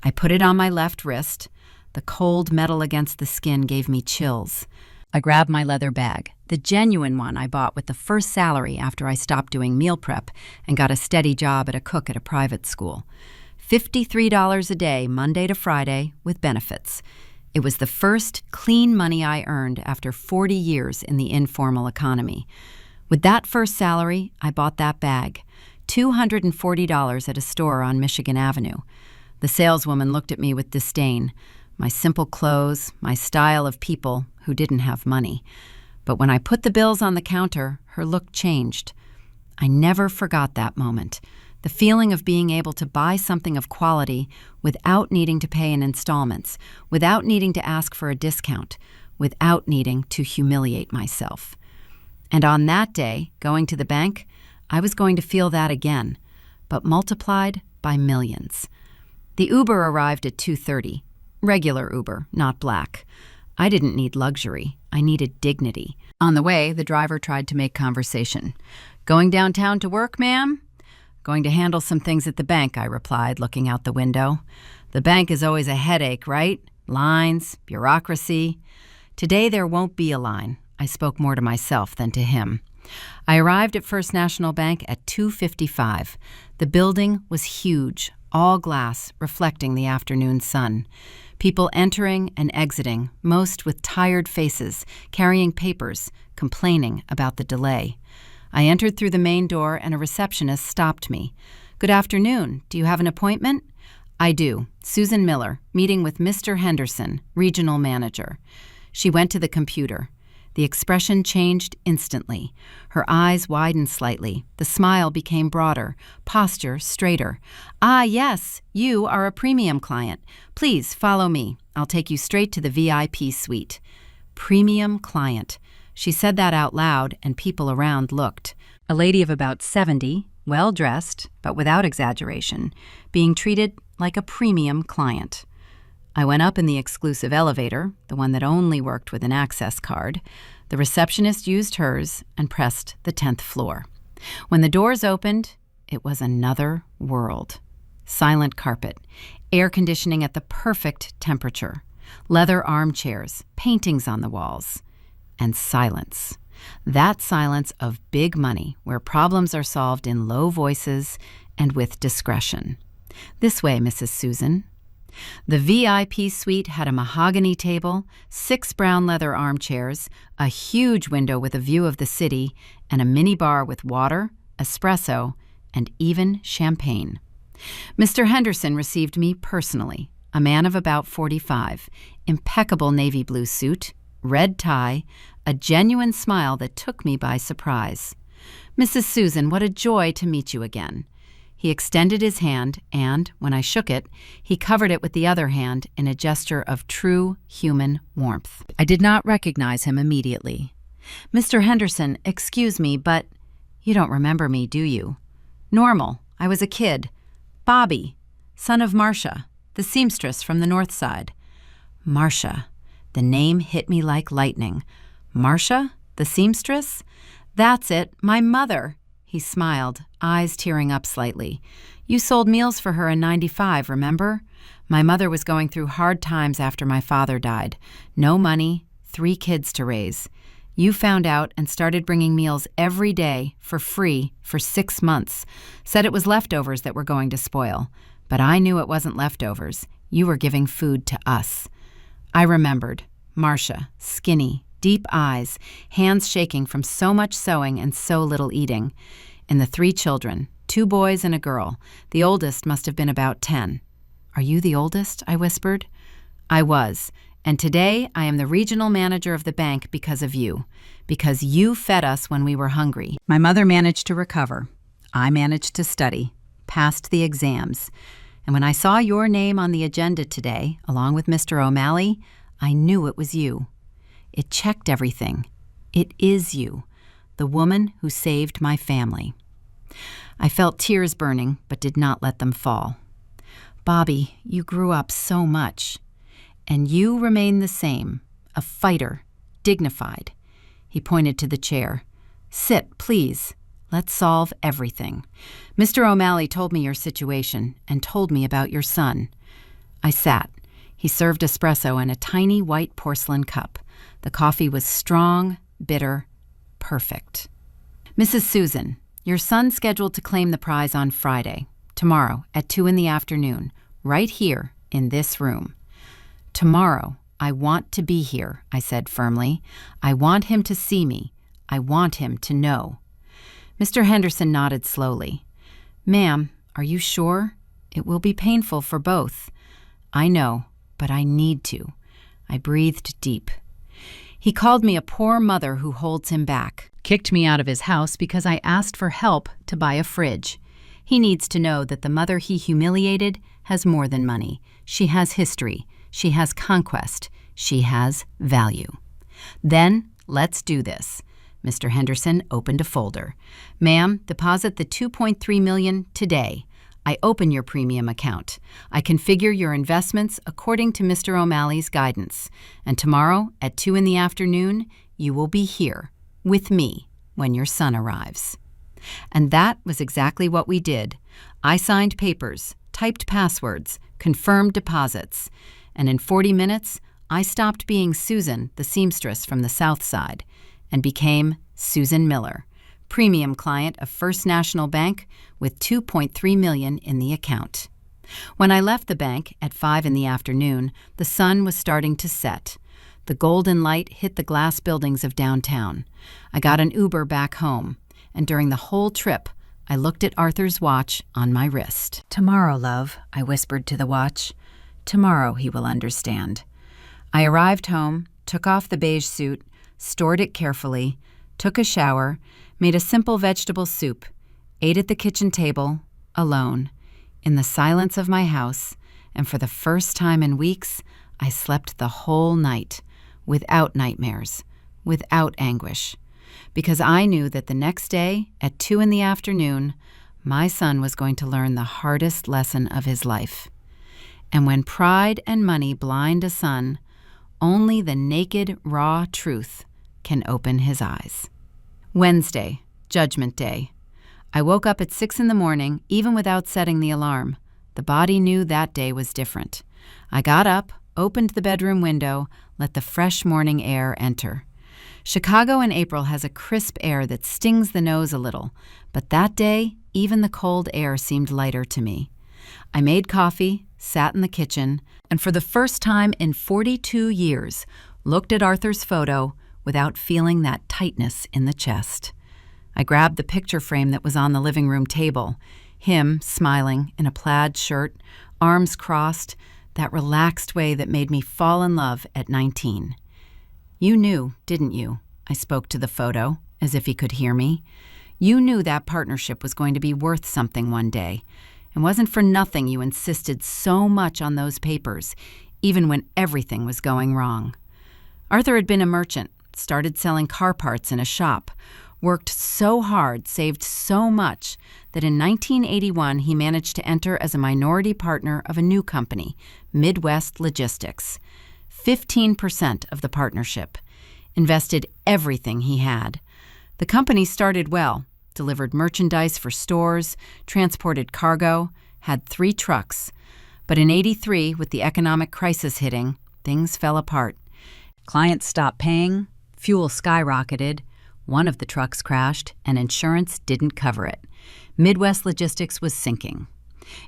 I put it on my left wrist. The cold metal against the skin gave me chills. I grabbed my leather bag, the genuine one I bought with the first salary after I stopped doing meal prep and got a steady job at a cook at a private school. $53 a day, Monday to Friday, with benefits. It was the first clean money I earned after 40 years in the informal economy. With that first salary, I bought that bag, $240 at a store on Michigan Avenue. The saleswoman looked at me with disdain. My simple clothes, my style of people who didn't have money. But when I put the bills on the counter, her look changed. I never forgot that moment, the feeling of being able to buy something of quality without needing to pay in installments, without needing to ask for a discount, without needing to humiliate myself. And on that day, going to the bank, I was going to feel that again, but multiplied by millions. The Uber arrived at 2:30. Regular Uber, not black. I didn't need luxury. I needed dignity. On the way, the driver tried to make conversation. "Going downtown to work, ma'am?" "Going to handle some things at the bank," I replied, looking out the window. "The bank is always a headache, right? Lines, bureaucracy." Today there won't be a line. I spoke more to myself than to him. I arrived at First National Bank at 2:55. The building was huge, all glass, reflecting the afternoon sun. People entering and exiting, most with tired faces, carrying papers, complaining about the delay. I entered through the main door and a receptionist stopped me. "Good afternoon. Do you have an appointment?" "I do. Susan Miller, meeting with Mr. Henderson, regional manager." She went to the computer. The expression changed instantly. Her eyes widened slightly. The smile became broader, posture straighter. "Ah, yes, you are a premium client. Please follow me. I'll take you straight to the VIP suite." Premium client. She said that out loud, and people around looked. A lady of about 70, well-dressed, but without exaggeration, being treated like a premium client. I went up in the exclusive elevator, the one that only worked with an access card. The receptionist used hers and pressed the 10th floor. When the doors opened, it was another world. Silent carpet, air conditioning at the perfect temperature, leather armchairs, paintings on the walls, and silence. That silence of big money where problems are solved in low voices and with discretion. "This way, Mrs. Susan." The VIP suite had a mahogany table, 6 brown leather armchairs, a huge window with a view of the city, and a mini bar with water, espresso, and even champagne. Mr. Henderson received me personally, a man of about 45, impeccable navy blue suit, red tie, a genuine smile that took me by surprise. "Mrs. Susan, what a joy to meet you again." He extended his hand, and, when I shook it, he covered it with the other hand in a gesture of true human warmth. I did not recognize him immediately. "Mr. Henderson, excuse me, but you don't remember me, do you?" "Normal. I was a kid. Bobby, son of Marcia, the seamstress from the North Side." Marcia. The name hit me like lightning. Marcia, the seamstress? "That's it, my mother." He smiled, eyes tearing up slightly. "You sold meals for her in '95, remember? My mother was going through hard times after my father died. No money, 3 kids to raise. You found out and started bringing meals every day for free for 6 months. Said it was leftovers that were going to spoil. But I knew it wasn't leftovers. You were giving food to us." I remembered. Marcia, skinny, deep eyes, hands shaking from so much sewing and so little eating. And the 3 children, 2 boys and a girl. The oldest must have been about 10. "Are you the oldest?" I whispered. I was, and today I am the regional manager of the bank because of you, because you fed us when we were hungry. My mother managed to recover. I managed to study, passed the exams. And when I saw your name on the agenda today, along with Mr. O'Malley, I knew it was you. It checked everything. It is you, the woman who saved my family. I felt tears burning, but did not let them fall. "Bobby, you grew up so much. And you remain the same, a fighter, dignified." He pointed to the chair. "Sit, please. Let's solve everything. Mr. O'Malley told me your situation and told me about your son." I sat. He served espresso in a tiny white porcelain cup. The coffee was strong, bitter, perfect. "Mrs. Susan, your son's scheduled to claim the prize on Friday, tomorrow at 2 in the afternoon, right here in this room." "Tomorrow, I want to be here," I said firmly. "I want him to see me. I want him to know." Mr. Henderson nodded slowly. "Ma'am, are you sure? It will be painful for both." "I know, but I need to." I breathed deep. He called me a poor mother who holds him back, kicked me out of his house because I asked for help to buy a fridge. He needs to know that the mother he humiliated has more than money. She has history. She has conquest. She has value. "Then, let's do this." Mr. Henderson opened a folder. "Ma'am, deposit the $2.3 million today. I open your premium account. I configure your investments according to Mr. O'Malley's guidance. And tomorrow at 2 in the afternoon, you will be here with me when your son arrives." And that was exactly what we did. I signed papers, typed passwords, confirmed deposits, and in 40 minutes, I stopped being Susan, the seamstress from the South Side, and became Susan Miller, premium client of First National Bank with $2.3 million in the account. When I left the bank at 5 in the afternoon, the sun was starting to set. The golden light hit the glass buildings of downtown. I got an Uber back home, and during the whole trip, I looked at Arthur's watch on my wrist. "Tomorrow, love," I whispered to the watch. "Tomorrow he will understand." I arrived home, took off the beige suit, stored it carefully, took a shower, made a simple vegetable soup, ate at the kitchen table, alone, in the silence of my house, and for the first time in weeks, I slept the whole night, without nightmares, without anguish, because I knew that the next day, at 2 in the afternoon, my son was going to learn the hardest lesson of his life. And when pride and money blind a son, only the naked, raw truth can open his eyes. Wednesday, Judgment Day. I woke up at 6 in the morning, even without setting the alarm. The body knew that day was different. I got up, opened the bedroom window, let the fresh morning air enter. Chicago in April has a crisp air that stings the nose a little, but that day, even the cold air seemed lighter to me. I made coffee, sat in the kitchen, and for the first time in 42 years, looked at Arthur's photo without feeling that tightness in the chest. I grabbed the picture frame that was on the living room table, him smiling in a plaid shirt, arms crossed, that relaxed way that made me fall in love at 19. "You knew, didn't you?" I spoke to the photo, as if he could hear me. "You knew that partnership was going to be worth something one day. It wasn't for nothing you insisted so much on those papers, even when everything was going wrong." Arthur had been a merchant, started selling car parts in a shop, worked so hard, saved so much, that in 1981 he managed to enter as a minority partner of a new company, Midwest Logistics. 15% of the partnership. Invested everything he had. The company started well, delivered merchandise for stores, transported cargo, had 3 trucks. But in '83, with the economic crisis hitting, things fell apart. Clients stopped paying, fuel skyrocketed, one of the trucks crashed, and insurance didn't cover it. Midwest Logistics was sinking.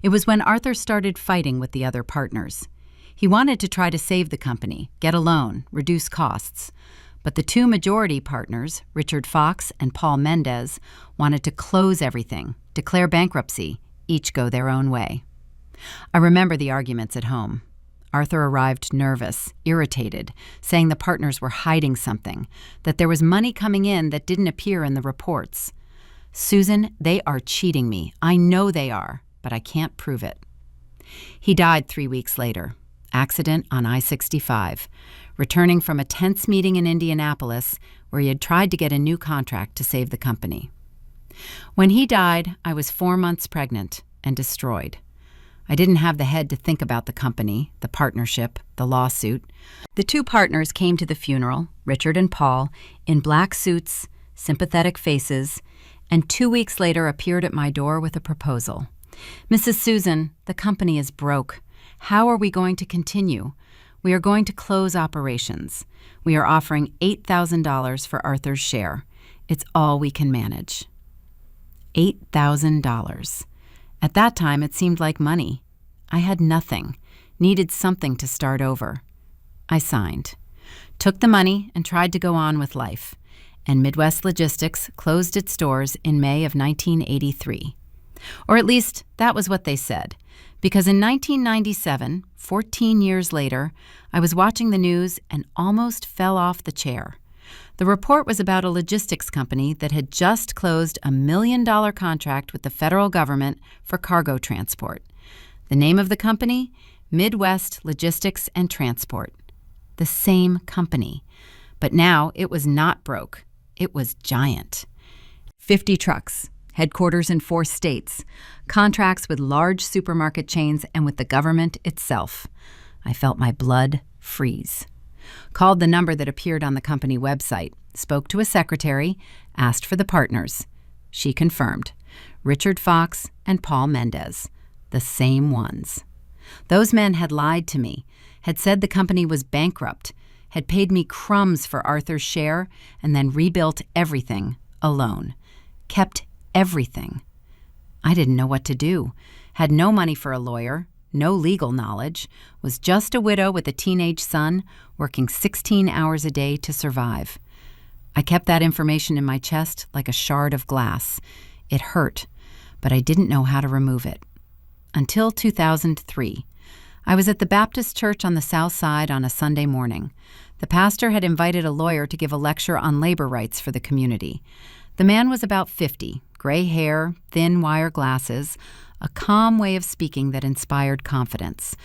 It was when Arthur started fighting with the other partners. He wanted to try to save the company, get a loan, reduce costs. But the 2 majority partners, Richard Fox and Paul Mendez, wanted to close everything, declare bankruptcy, each go their own way. I remember the arguments at home. Arthur arrived nervous, irritated, saying the partners were hiding something, that there was money coming in that didn't appear in the reports. "Susan, they are cheating me. I know they are, but I can't prove it." He died 3 weeks later. Accident on I-65, returning from a tense meeting in Indianapolis where he had tried to get a new contract to save the company. When he died, I was 4 months pregnant and destroyed. I didn't have the head to think about the company, the partnership, the lawsuit. The 2 partners came to the funeral, Richard and Paul, in black suits, sympathetic faces, and 2 weeks later appeared at my door with a proposal. "Mrs. Susan, the company is broke. How are we going to continue? We are going to close operations. We are offering $8,000 for Arthur's share. It's all we can manage." $8,000. At that time, it seemed like money. I had nothing, needed something to start over. I signed, took the money, and tried to go on with life. And Midwest Logistics closed its doors in May of 1983. Or at least, that was what they said. Because in 1997, 14 years later, I was watching the news and almost fell off the chair. The report was about a logistics company that had just closed a $1 million contract with the federal government for cargo transport. The name of the company? Midwest Logistics and Transport. The same company. But now it was not broke. It was giant. 50 trucks, headquarters in 4 states, contracts with large supermarket chains and with the government itself. I felt my blood freeze. Called the number that appeared on the company website, spoke to a secretary, asked for the partners. She confirmed. Richard Fox and Paul Mendez. The same ones. Those men had lied to me, had said the company was bankrupt, had paid me crumbs for Arthur's share, and then rebuilt everything alone. Kept everything. I didn't know what to do. Had no money for a lawyer, no legal knowledge, was just a widow with a teenage son, working 16 hours a day to survive. I kept that information in my chest like a shard of glass. It hurt, but I didn't know how to remove it. Until 2003. I was at the Baptist church on the South Side on a Sunday morning. The pastor had invited a lawyer to give a lecture on labor rights for the community. The man was about 50, gray hair, thin wire glasses, a calm way of speaking that inspired confidence.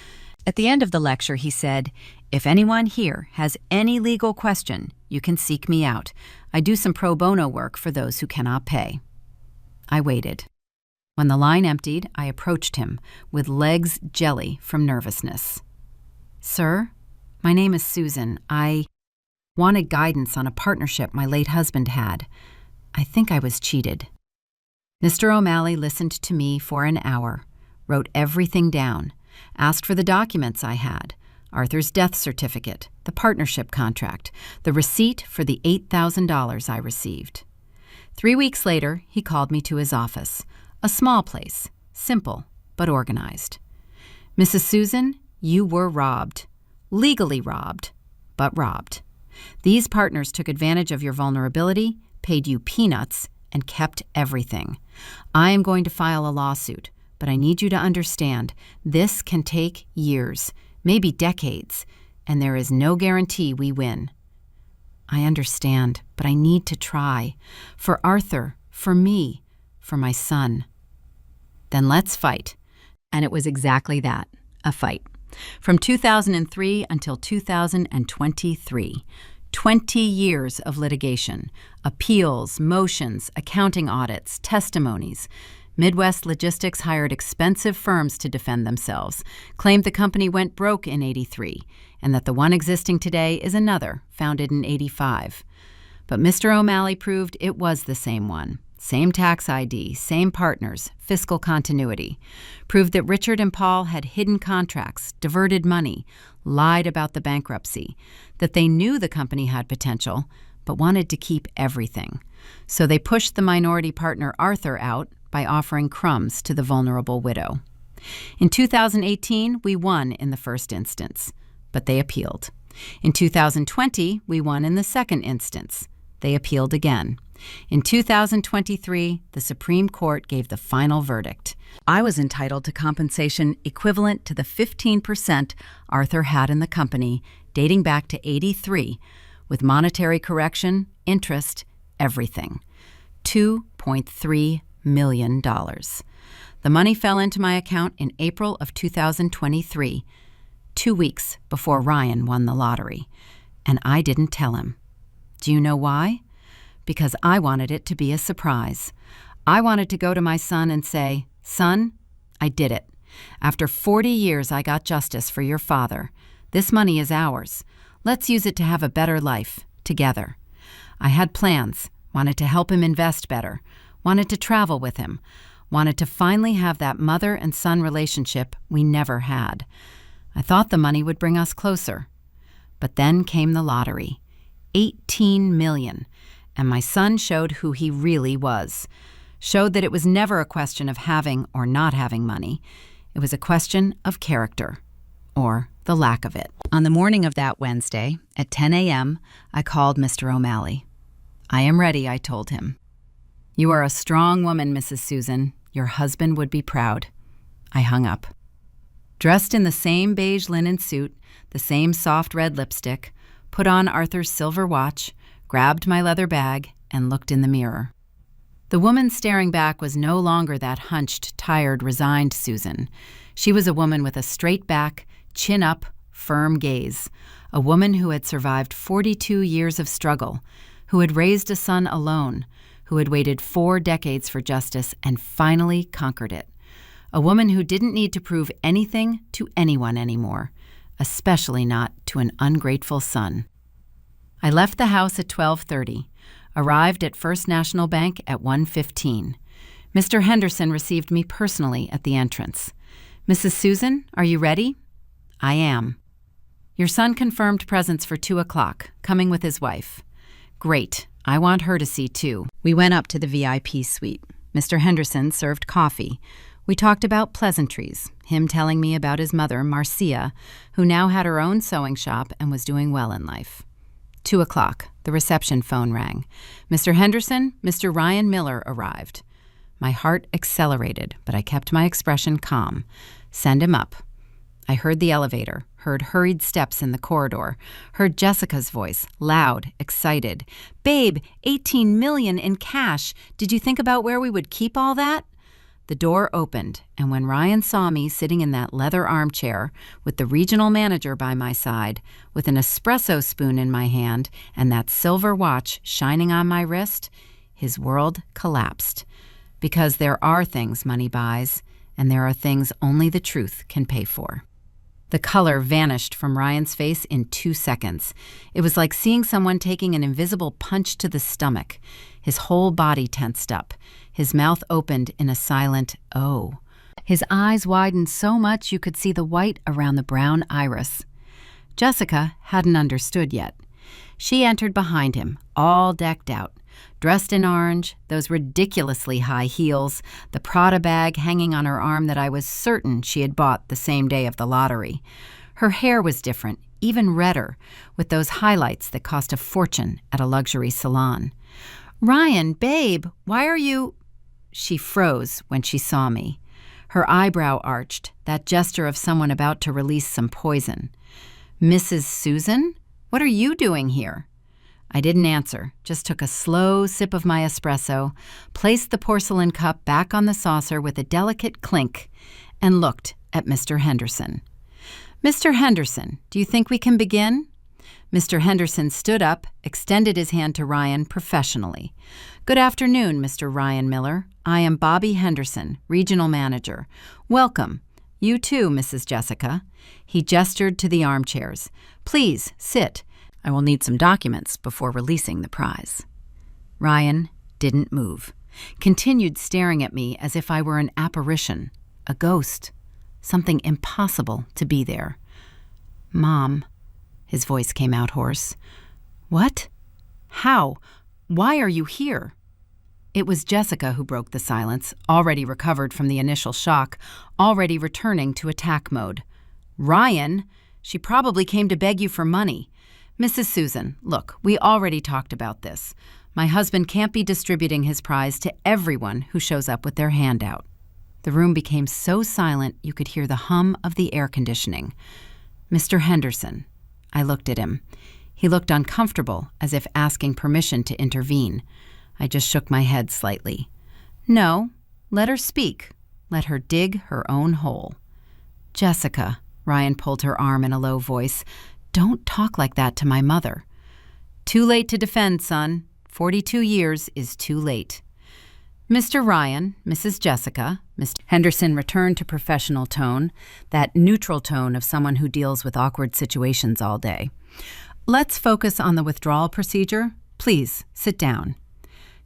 At the end of the lecture, he said, "If anyone here has any legal question, you can seek me out. I do some pro bono work for those who cannot pay." I waited. When the line emptied, I approached him, with legs jelly from nervousness. "Sir, my name is Susan. I wanted guidance on a partnership my late husband had. I think I was cheated." Mr. O'Malley listened to me for an hour, wrote everything down, asked for the documents I had, Arthur's death certificate, the partnership contract, the receipt for the $8,000 I received. 3 weeks later, he called me to his office. A small place, simple but organized. "Mrs. Susan, you were robbed. Legally robbed, but robbed. These partners took advantage of your vulnerability, paid you peanuts, and kept everything. I am going to file a lawsuit, but I need you to understand this can take years, maybe decades, and there is no guarantee we win." "I understand, but I need to try. For Arthur, for me, for my son." "Then let's fight." And it was exactly that, a fight. From 2003 until 2023, 20 years of litigation, appeals, motions, accounting audits, testimonies. Midwest Logistics hired expensive firms to defend themselves, claimed the company went broke in '83, and that the one existing today is another, founded in '85. But Mr. O'Malley proved it was the same one. Same tax ID, same partners, fiscal continuity. Proved that Richard and Paul had hidden contracts, diverted money, lied about the bankruptcy, that they knew the company had potential, but wanted to keep everything. So they pushed the minority partner Arthur out by offering crumbs to the vulnerable widow. In 2018, we won in the first instance, but they appealed. In 2020, we won in the second instance. They appealed again. In 2023, the Supreme Court gave the final verdict. I was entitled to compensation equivalent to the 15% Arthur had in the company dating back to '83, with monetary correction, interest, everything. $2.3 million. The money fell into my account in April of 2023, 2 weeks before Ryan won the lottery. And I didn't tell him. Do you know why? Because I wanted it to be a surprise. I wanted to go to my son and say, "Son, I did it. After 40 years, I got justice for your father. This money is ours. Let's use it to have a better life, together." I had plans, wanted to help him invest better, wanted to travel with him, wanted to finally have that mother and son relationship we never had. I thought the money would bring us closer. But then came the lottery. $18 million. And my son showed who he really was. Showed that it was never a question of having or not having money. It was a question of character, or the lack of it. On the morning of that Wednesday, at 10 a.m., I called Mr. O'Malley. "I am ready," I told him. "You are a strong woman, Mrs. Susan. Your husband would be proud." I hung up. Dressed in the same beige linen suit, the same soft red lipstick, put on Arthur's silver watch, grabbed my leather bag, and looked in the mirror. The woman staring back was no longer that hunched, tired, resigned Susan. She was a woman with a straight back, chin up, firm gaze, a woman who had survived 42 years of struggle, who had raised a son alone, who had waited 4 decades for justice and finally conquered it. A woman who didn't need to prove anything to anyone anymore, especially not to an ungrateful son. I left the house at 12:30, arrived at First National Bank at 1:15. Mr. Henderson received me personally at the entrance. "Mrs. Susan, are you ready?" "I am." "Your son confirmed presence for 2 o'clock, coming with his wife." "Great. I want her to see too." We went up to the VIP suite. Mr. Henderson served coffee. We talked about pleasantries, him telling me about his mother, Marcia, who now had her own sewing shop and was doing well in life. 2 o'clock, the reception phone rang. "Mr. Henderson, Mr. Ryan Miller arrived." My heart accelerated, but I kept my expression calm. "Send him up." I heard the elevator, heard hurried steps in the corridor, heard Jessica's voice, loud, excited. "Babe, $18 million in cash. Did you think about where we would keep all that?" The door opened, and when Ryan saw me sitting in that leather armchair with the regional manager by my side, with an espresso spoon in my hand and that silver watch shining on my wrist, his world collapsed. Because there are things money buys, and there are things only the truth can pay for. The color vanished from Ryan's face in 2 seconds. It was like seeing someone taking an invisible punch to the stomach. His whole body tensed up. His mouth opened in a silent "oh." His eyes widened so much you could see the white around the brown iris. Jessica hadn't understood yet. She entered behind him, all decked out, dressed in orange, those ridiculously high heels, the Prada bag hanging on her arm that I was certain she had bought the same day of the lottery. Her hair was different, even redder, with those highlights that cost a fortune at a luxury salon. "Ryan, babe, why are you—" She froze when she saw me. Her eyebrow arched, that gesture of someone about to release some poison. "Mrs. Susan? What are you doing here?" I didn't answer, just took a slow sip of my espresso, placed the porcelain cup back on the saucer with a delicate clink, and looked at Mr. Henderson. "Mr. Henderson, do you think we can begin?" Mr. Henderson stood up, extended his hand to Ryan professionally. "Good afternoon, Mr. Ryan Miller. I am Bobby Henderson, Regional Manager. Welcome. You too, Mrs. Jessica." He gestured to the armchairs. "Please, sit. I will need some documents before releasing the prize." Ryan didn't move, continued staring at me as if I were an apparition, a ghost, something impossible to be there. "Mom," his voice came out hoarse. "What? How? Why are you here?" It was Jessica who broke the silence, already recovered from the initial shock, already returning to attack mode. "Ryan? She probably came to beg you for money. Mrs. Susan, look, we already talked about this. My husband can't be distributing his prize to everyone who shows up with their hand out." The room became so silent you could hear the hum of the air conditioning. "Mr. Henderson." I looked at him. He looked uncomfortable, as if asking permission to intervene. I just shook my head slightly. "No, let her speak. Let her dig her own hole." "Jessica," Ryan pulled her arm in a low voice, "don't talk like that to my mother." "Too late to defend, son. 42 years is too late." "Mr. Ryan, Mrs. Jessica," Mr. Henderson returned to professional tone, that neutral tone of someone who deals with awkward situations all day. "Let's focus on the withdrawal procedure. Please, sit down."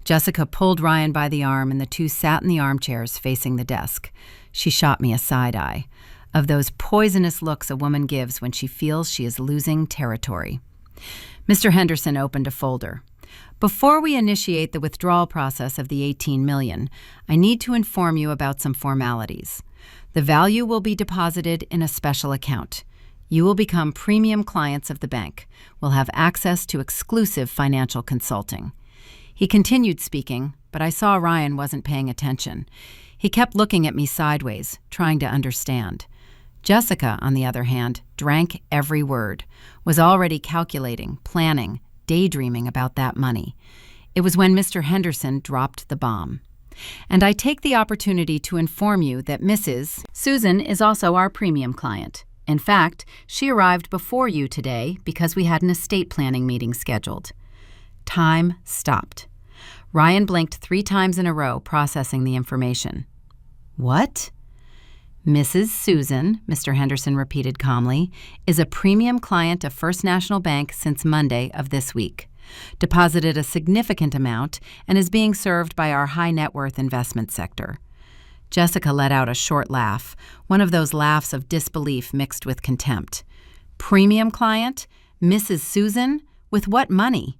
Jessica pulled Ryan by the arm and the two sat in the armchairs facing the desk. She shot me a side eye, of those poisonous looks a woman gives when she feels she is losing territory. Mr. Henderson opened a folder. "Before we initiate the withdrawal process of the $18 million, I need to inform you about some formalities. The value will be deposited in a special account. You will become premium clients of the bank, will have access to exclusive financial consulting." He continued speaking, but I saw Ryan wasn't paying attention. He kept looking at me sideways, trying to understand. Jessica, on the other hand, drank every word, was already calculating, planning, daydreaming about that money. It was when Mr. Henderson dropped the bomb. "And I take the opportunity to inform you that Mrs. Susan is also our premium client. In fact, she arrived before you today because we had an estate planning meeting scheduled." Time stopped. Ryan blinked 3 times in a row, processing the information. What? Mrs. Susan, Mr. Henderson repeated calmly, is a premium client of First National Bank since Monday of this week. Deposited a significant amount and is being served by our high net worth investment sector. Jessica let out a short laugh, one of those laughs of disbelief mixed with contempt. Premium client? Mrs. Susan? With what money?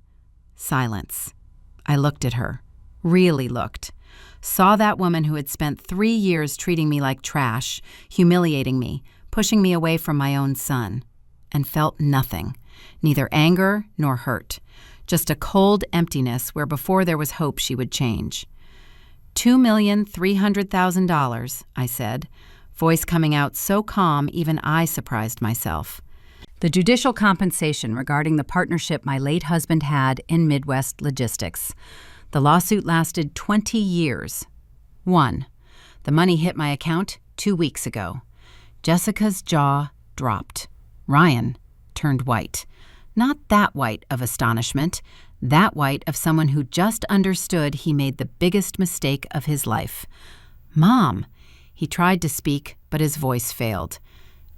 Silence. I looked at her. Really looked. Saw that woman who had spent 3 years treating me like trash, humiliating me, pushing me away from my own son, and felt nothing, neither anger nor hurt, just a cold emptiness where before there was hope she would change. $2,300,000, I said, voice coming out so calm even I surprised myself. The judicial compensation regarding the partnership my late husband had in Midwest Logistics. The lawsuit lasted 20 years. 1. The money hit my account 2 weeks ago. Jessica's jaw dropped. Ryan turned white. Not that white of astonishment, that white of someone who just understood he made the biggest mistake of his life. Mom! He tried to speak, but his voice failed.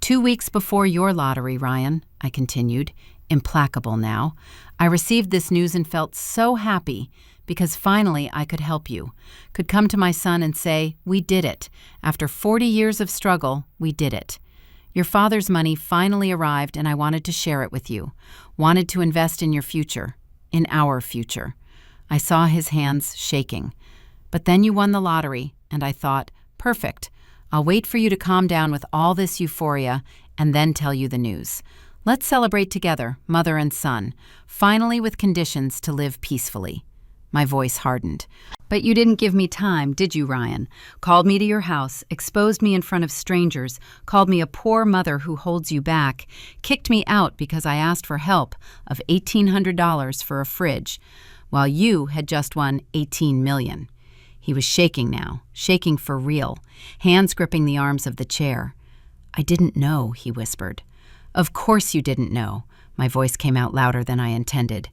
2 weeks before your lottery, Ryan, I continued, implacable now, I received this news and felt so happy because finally I could help you, could come to my son and say, we did it. After 40 years of struggle, we did it. Your father's money finally arrived and I wanted to share it with you, wanted to invest in your future, in our future. I saw his hands shaking. But then you won the lottery, and I thought, perfect. I'll wait for you to calm down with all this euphoria and then tell you the news. Let's celebrate together, mother and son, finally with conditions to live peacefully. My voice hardened. But you didn't give me time, did you, Ryan? Called me to your house, exposed me in front of strangers, called me a poor mother who holds you back, kicked me out because I asked for help of $1,800 for a fridge, while you had just won $18 million. He was shaking now, shaking for real, hands gripping the arms of the chair. I didn't know, he whispered. Of course you didn't know. My voice came out louder than I intended.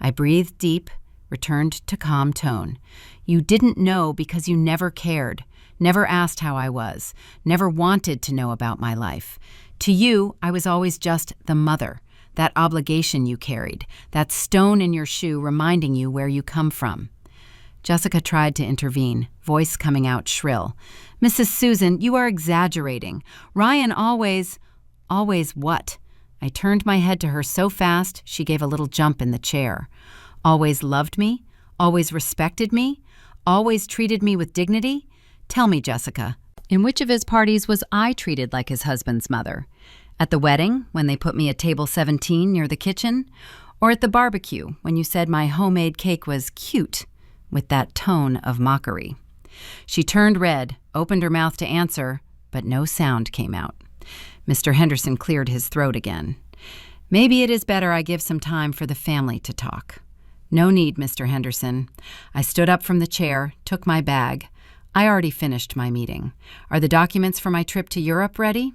I breathed deep, returned to calm tone. You didn't know because you never cared, never asked how I was, never wanted to know about my life. To you, I was always just the mother, that obligation you carried, that stone in your shoe reminding you where you come from. Jessica tried to intervene, voice coming out shrill. Mrs. Susan, you are exaggerating. Ryan always what? I turned my head to her so fast she gave a little jump in the chair. Always loved me? Always respected me? Always treated me with dignity? Tell me, Jessica, in which of his parties was I treated like his husband's mother? At the wedding, when they put me at table 17 near the kitchen? Or at the barbecue, when you said my homemade cake was cute, with that tone of mockery? She turned red, opened her mouth to answer, but no sound came out. Mr. Henderson cleared his throat again. Maybe it is better I give some time for the family to talk. No need, Mr. Henderson. I stood up from the chair, took my bag. I already finished my meeting. Are the documents for my trip to Europe ready?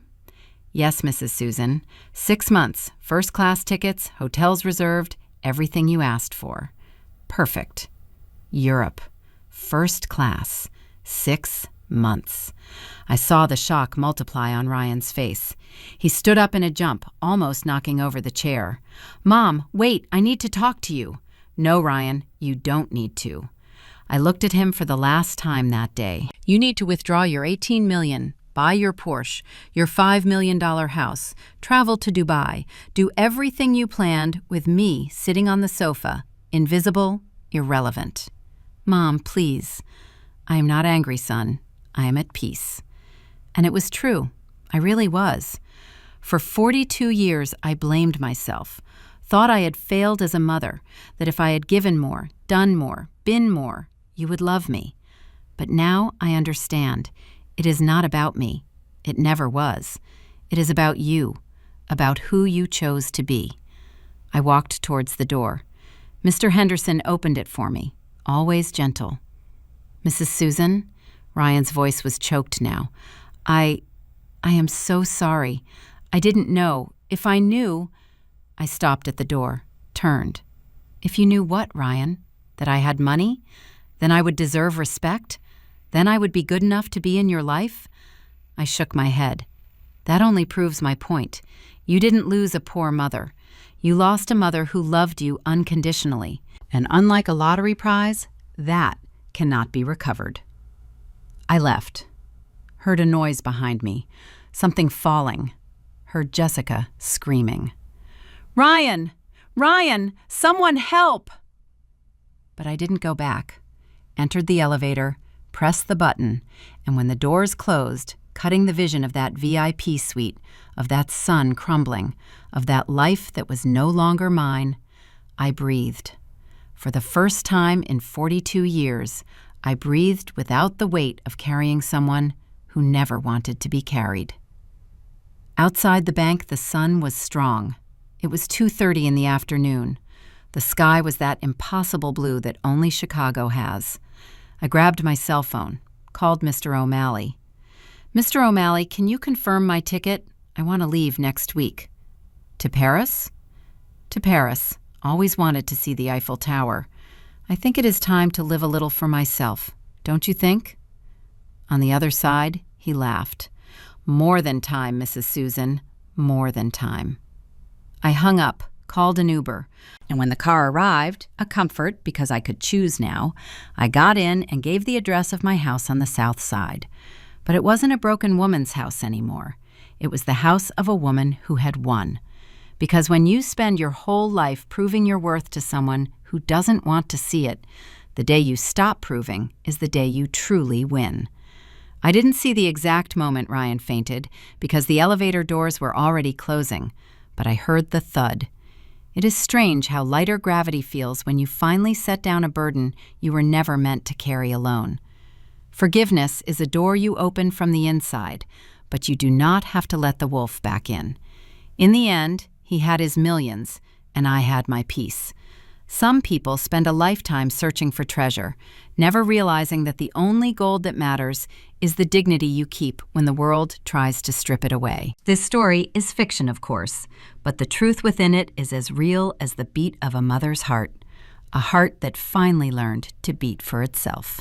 Yes, Mrs. Susan. 6 months, first-class tickets, hotels reserved, everything you asked for. Perfect. Europe. First class. 6 months. I saw the shock multiply on Ryan's face. He stood up in a jump, almost knocking over the chair. Mom, wait, I need to talk to you. No, Ryan, you don't need to. I looked at him for the last time that day. You need to withdraw your $18 million, buy your Porsche, your $5 million house, travel to Dubai, do everything you planned with me sitting on the sofa, invisible, irrelevant. Mom, please. I am not angry, son. I am at peace. And it was true. I really was. For 42 years, I blamed myself. Thought I had failed as a mother, that if I had given more, done more, been more, you would love me. But now I understand. It is not about me. It never was. It is about you, about who you chose to be. I walked towards the door. Mr. Henderson opened it for me, always gentle. Mrs. Susan, Ryan's voice was choked now. I am so sorry. I didn't know. If I knew... I stopped at the door, turned. If you knew what, Ryan? That I had money? Then I would deserve respect? Then I would be good enough to be in your life? I shook my head. That only proves my point. You didn't lose a poor mother. You lost a mother who loved you unconditionally. And unlike a lottery prize, that cannot be recovered. I left. Heard a noise behind me. Something falling. Heard Jessica screaming. "Ryan! Ryan! Someone help!" But I didn't go back. Entered the elevator, pressed the button, and when the doors closed, cutting the vision of that VIP suite, of that sun crumbling, of that life that was no longer mine, I breathed. For the first time in 42 years, I breathed without the weight of carrying someone who never wanted to be carried. Outside the bank, the sun was strong. It was 2:30 in the afternoon. The sky was that impossible blue that only Chicago has. I grabbed my cell phone, called Mr. O'Malley. "Mr. O'Malley, can you confirm my ticket? I want to leave next week." "To Paris?" "To Paris. Always wanted to see the Eiffel Tower. I think it is time to live a little for myself. Don't you think?" On the other side, he laughed. "More than time, Mrs. Susan. More than time." I hung up, called an Uber, and when the car arrived, a comfort because I could choose now, I got in and gave the address of my house on the south side. But it wasn't a broken woman's house anymore. It was the house of a woman who had won. Because when you spend your whole life proving your worth to someone who doesn't want to see it, the day you stop proving is the day you truly win. I didn't see the exact moment Ryan fainted because the elevator doors were already closing, but I heard the thud. It is strange how lighter gravity feels when you finally set down a burden you were never meant to carry alone. Forgiveness is a door you open from the inside, but you do not have to let the wolf back in. In the end, he had his millions, and I had my peace. Some people spend a lifetime searching for treasure, never realizing that the only gold that matters is the dignity you keep when the world tries to strip it away. This story is fiction, of course, but the truth within it is as real as the beat of a mother's heart, a heart that finally learned to beat for itself.